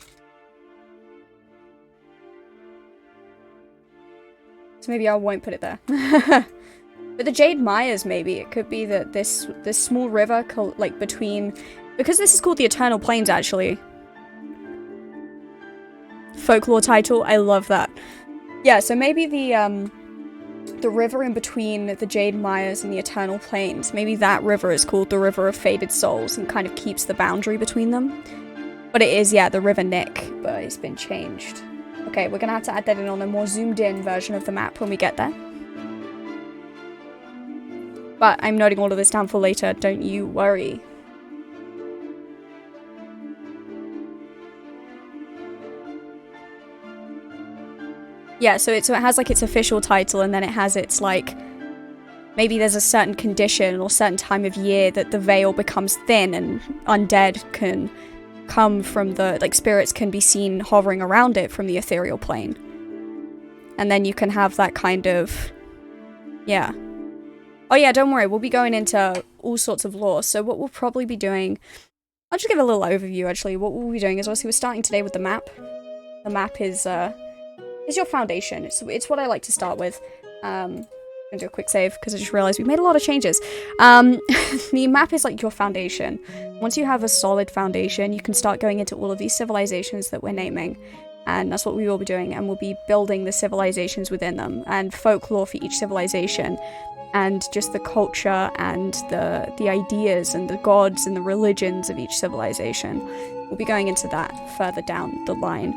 So maybe I won't put it there. But the Jade Mires, maybe. It could be that this small river, like between... Because this is called the Eternal Plains, actually. Folklore title, I love that. Yeah, so maybe the river in between the Jade Mires and the Eternal Plains, maybe that river is called the River of Faded Souls and kind of keeps the boundary between them. But it is, yeah, the River Nick, but it's been changed. Okay, we're gonna have to add that in on a more zoomed in version of the map when we get there. But I'm noting all of this down for later, don't you worry. Yeah, so it has like its official title, and then it has its like, maybe there's a certain condition or certain time of year that the veil becomes thin and undead can come from the, like spirits can be seen hovering around it from the ethereal plane. And then you can have that kind of, yeah. Oh yeah, don't worry, we'll be going into all sorts of lore. So what we'll probably be doing, I'll just give a little overview actually. What we'll be doing is obviously we're starting today with the map. The map is your foundation. It's what I like to start with. I'm gonna do a quick save because I just realized we made a lot of changes. The map is like your foundation. Once you have a solid foundation, you can start going into all of these civilizations that we're naming. And that's what we will be doing, and we'll be building the civilizations within them, and folklore for each civilization, and just the culture and the ideas and the gods and the religions of each civilization. We'll be going into that further down the line.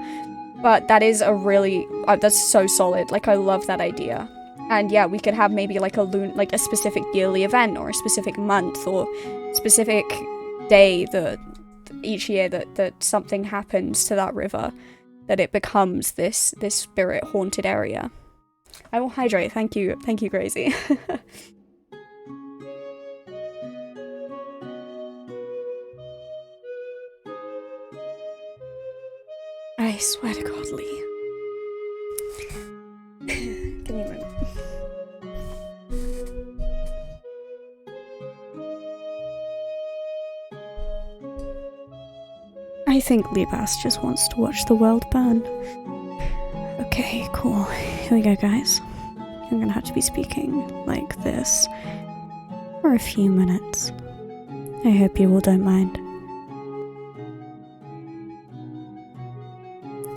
But that is a really, that's so solid. Like, I love that idea. And yeah, we could have maybe like a specific yearly event, or a specific month, or specific day each year that something happens to that river, that it becomes this spirit haunted area. I will hydrate. Thank you, Gracie. I swear to God, Lee. Give me a minute. I think Libas just wants to watch the world burn. Okay, cool. Here we go, guys. I'm gonna have to be speaking like this for a few minutes. I hope you all don't mind.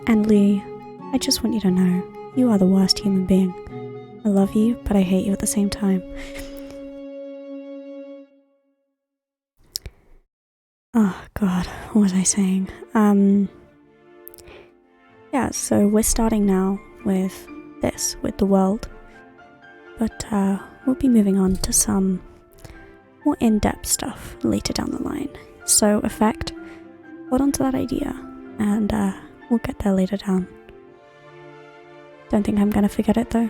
And Lee, I just want you to know, you are the worst human being. I love you, but I hate you at the same time. Oh god, what was I saying? Yeah, so we're starting now with this, with the world. But we'll be moving on to some more in-depth stuff later down the line. So, effect, hold on to that idea, and we'll get there later down. Don't think I'm gonna forget it though.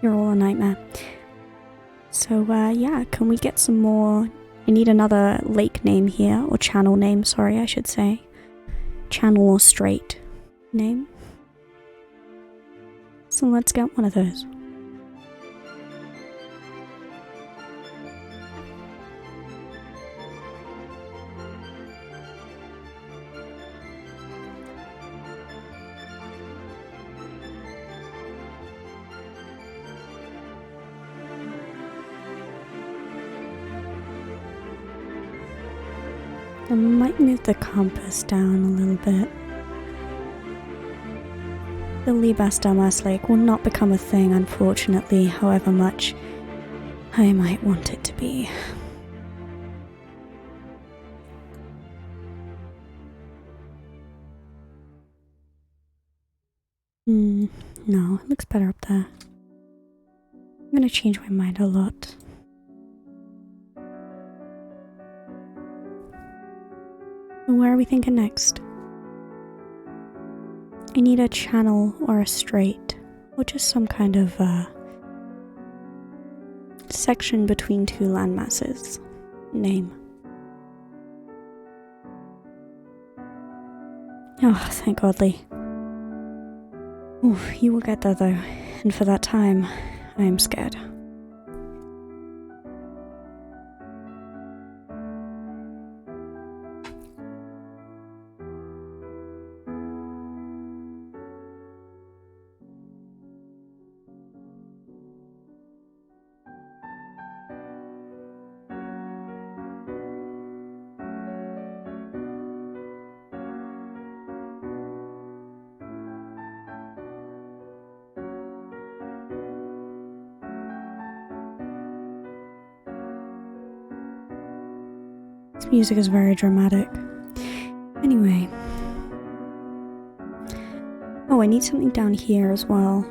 You're all a nightmare. So, yeah, can we get some more? I need another lake name here, or channel name, sorry, I should say. Channel or strait name. So let's get one of those. I might move the compass down a little bit. The Libas Lake will not become a thing, unfortunately, however much I might want it to be. No, it looks better up there. I'm gonna change my mind a lot. Where are we thinking next? I need a channel or a strait, or just some kind of section between two landmasses. Name. Oh, thank God, Lee. Oh, you will get there though, and for that time, I am scared. This music is very dramatic. Anyway. Oh, I need something down here as well.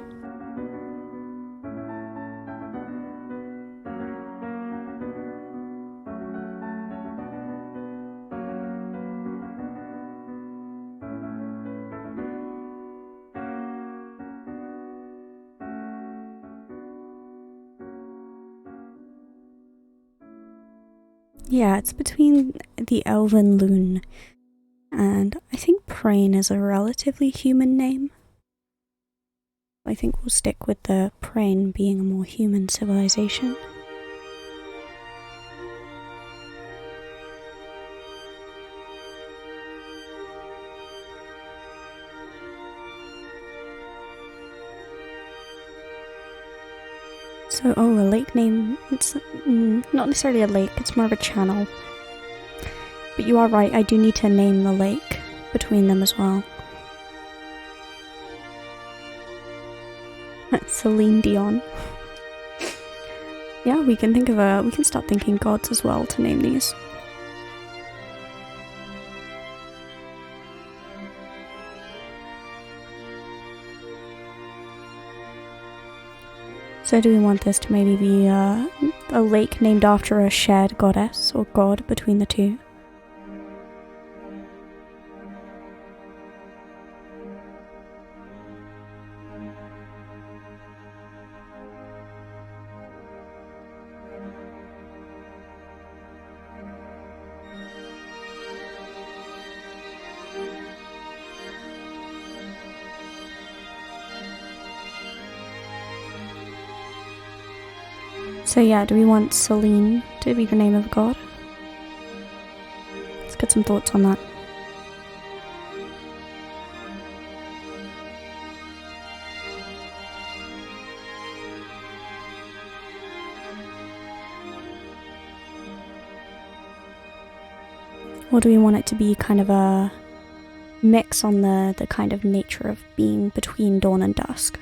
Yeah, it's between the Elven Loon and I think Prain is a relatively human name. I think we'll stick with the Prain being a more human civilization. So, oh, a lake name, it's not necessarily a lake, it's more of a channel. But you are right, I do need to name the lake between them as well. Celine Dion. Yeah, we can start thinking gods as well to name these. So do we want this to maybe be a lake named after a shared goddess or god between the two? So yeah, do we want Celine to be the name of a god? Let's get some thoughts on that. Or do we want it to be kind of a mix on the kind of nature of being between dawn and dusk?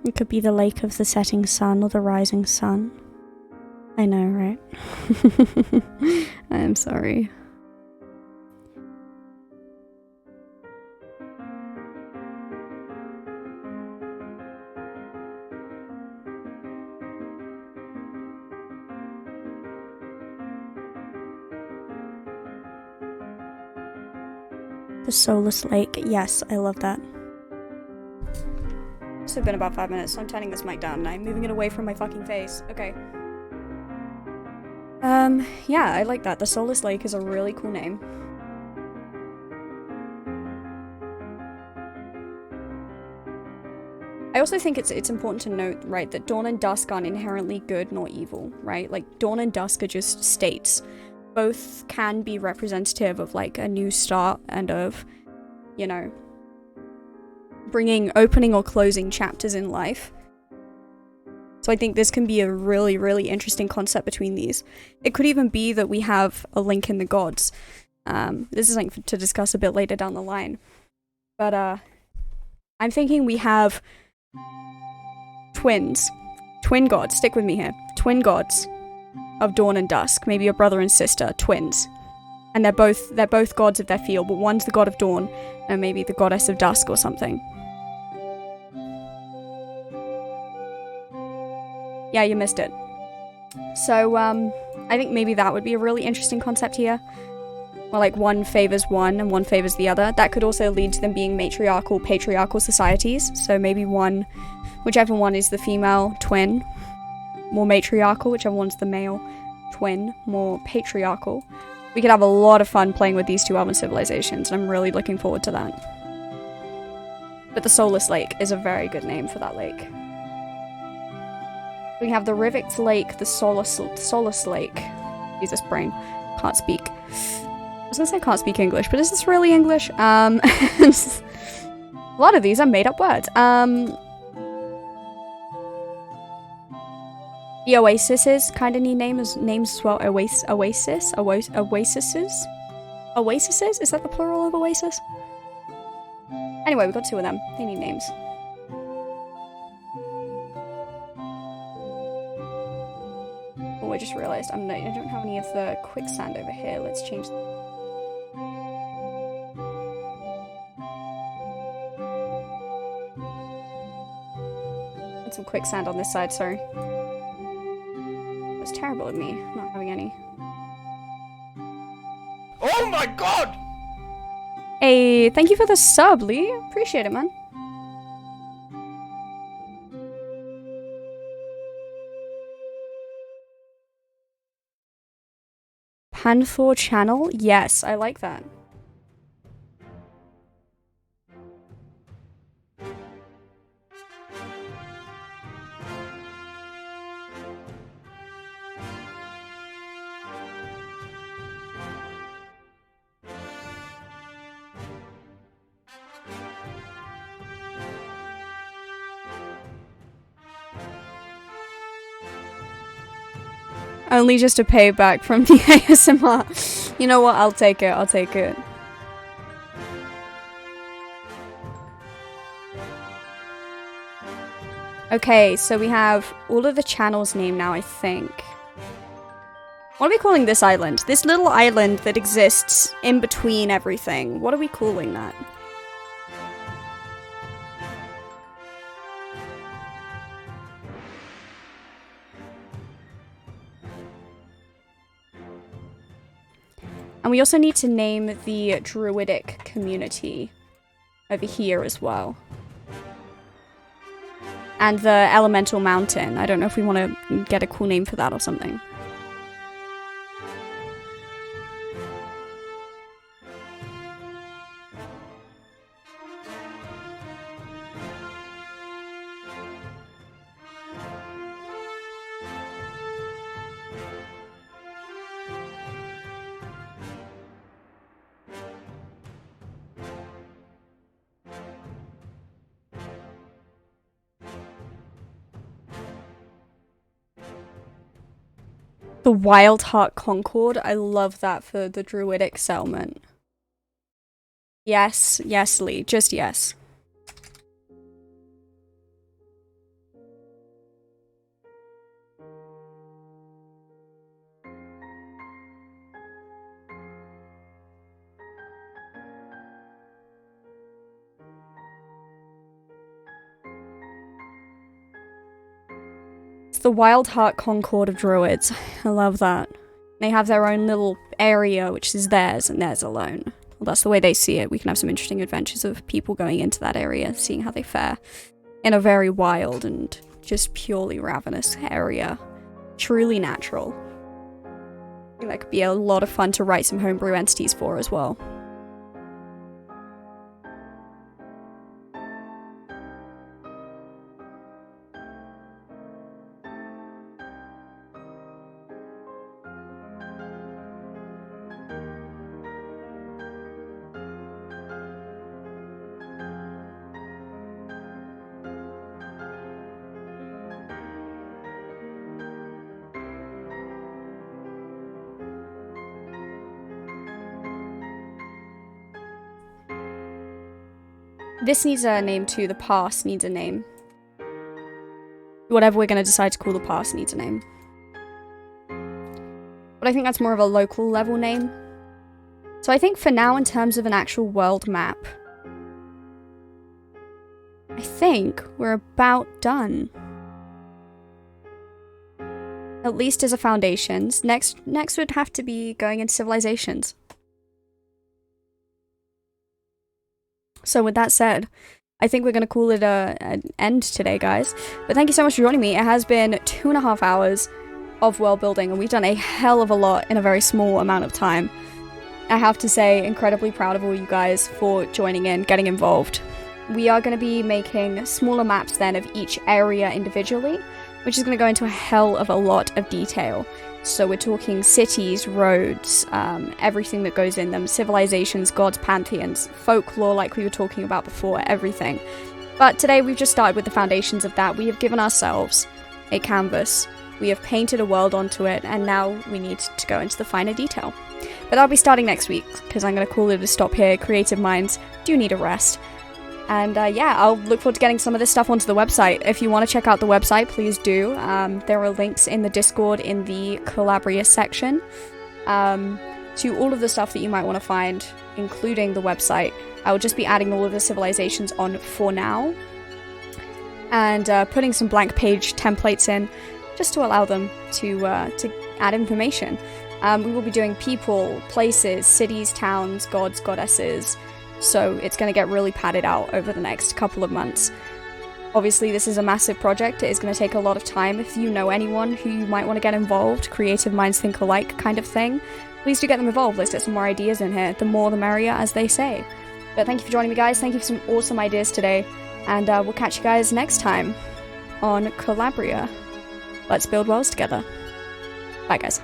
It could be the lake of the setting sun or the rising sun. I know, right? I am sorry. The Soulless Lake. Yes, I love that. It's been about 5 minutes, so I'm turning this mic down and I'm moving it away from my fucking face. Okay. Yeah, I like that. The Soulless Lake is a really cool name. I also think it's important to note, right, that dawn and dusk aren't inherently good nor evil, right? Like, dawn and dusk are just states. Both can be representative of, like, a new start and of, you know, opening or closing chapters in life. So I think this can be a really, really interesting concept between these. It could even be that we have a link in the gods. This is something to discuss a bit later down the line. But, I'm thinking we have twin gods, stick with me here, twin gods of dawn and dusk, maybe a brother and sister, twins. And they're both gods of their field, but one's the god of dawn, and maybe the goddess of dusk or something. Yeah, you missed it. So, I think maybe that would be a really interesting concept here. Where, like, one favors one and one favors the other. That could also lead to them being matriarchal, patriarchal societies. So maybe whichever one is the female twin, more matriarchal, whichever one's the male twin, more patriarchal. We could have a lot of fun playing with these two other civilizations, and I'm really looking forward to that. But the Soulless Lake is a very good name for that lake. We have the Rivix Lake, the Soulless Lake. Jesus, brain. Can't speak. I was gonna say can't speak English, but is this really English? A lot of these are made up words. The Oasises kind of need names as well. Oasises? Oasises? Is that the plural of oasis? Anyway, we've got two of them. They need names. Oh, I just realized I don't have any of the quicksand over here. Let's change. Some quicksand on this side, sorry. That's terrible of me, not having any. Oh my god! Hey, thank you for the sub, Lee. Appreciate it, man. Panthor channel? Yes, I like that. Only just a payback from the ASMR. You know what? I'll take it. I'll take it. Okay, so we have all of the channels named now, I think. What are we calling this island? This little island that exists in between everything. What are we calling that? And we also need to name the druidic community over here as well. And the elemental mountain. I don't know if we want to get a cool name for that or something. The Wild Heart Concord. I love that for the druidic settlement. Yes, yes, Lee. Just yes. The Wild Heart Concord of Druids. I love that. They have their own little area, which is theirs and theirs alone. well, that's the way they see it. We can have some interesting adventures of people going into that area, seeing how they fare in a very wild and just purely ravenous area. Truly natural. I think that could be a lot of fun to write some homebrew entities for as well. This needs a name too. The pass needs a name. Whatever we're going to decide to call the pass needs a name. But I think that's more of a local level name. So I think for now, in terms of an actual world map, I think we're about done. At least as a foundations. Next would have to be going into civilizations. So with that said, I think we're going to call it an end today, guys. But thank you so much for joining me. It has been 2.5 hours of world building, and we've done a hell of a lot in a very small amount of time. I have to say, incredibly proud of all you guys for joining in, getting involved. We are going to be making smaller maps then of each area individually, which is going to go into a hell of a lot of detail. So we're talking cities, roads, everything that goes in them, civilizations, gods, pantheons, folklore like we were talking about before, everything. But today we've just started with the foundations of that. We have given ourselves a canvas, we have painted a world onto it, and now we need to go into the finer detail. But that'll be starting next week, because I'm going to call it a stop here. Creative minds do need a rest. And yeah, I'll look forward to getting some of this stuff onto the website. If you want to check out the website, please do. There are links in the Discord in the Colabria section to all of the stuff that you might want to find, including the website. I will just be adding all of the civilizations on for now, and putting some blank page templates in, just to allow them to add information. We will be doing people, places, cities, towns, gods, goddesses. So it's going to get really padded out over the next couple of months. Obviously, this is a massive project. It is going to take a lot of time. If you know anyone who you might want to get involved, creative minds think alike kind of thing, please do get them involved. Let's get some more ideas in here. The more the merrier, as they say. But thank you for joining me, guys. Thank you for some awesome ideas today. And we'll catch you guys next time on Colabria. Let's build worlds together. Bye, guys.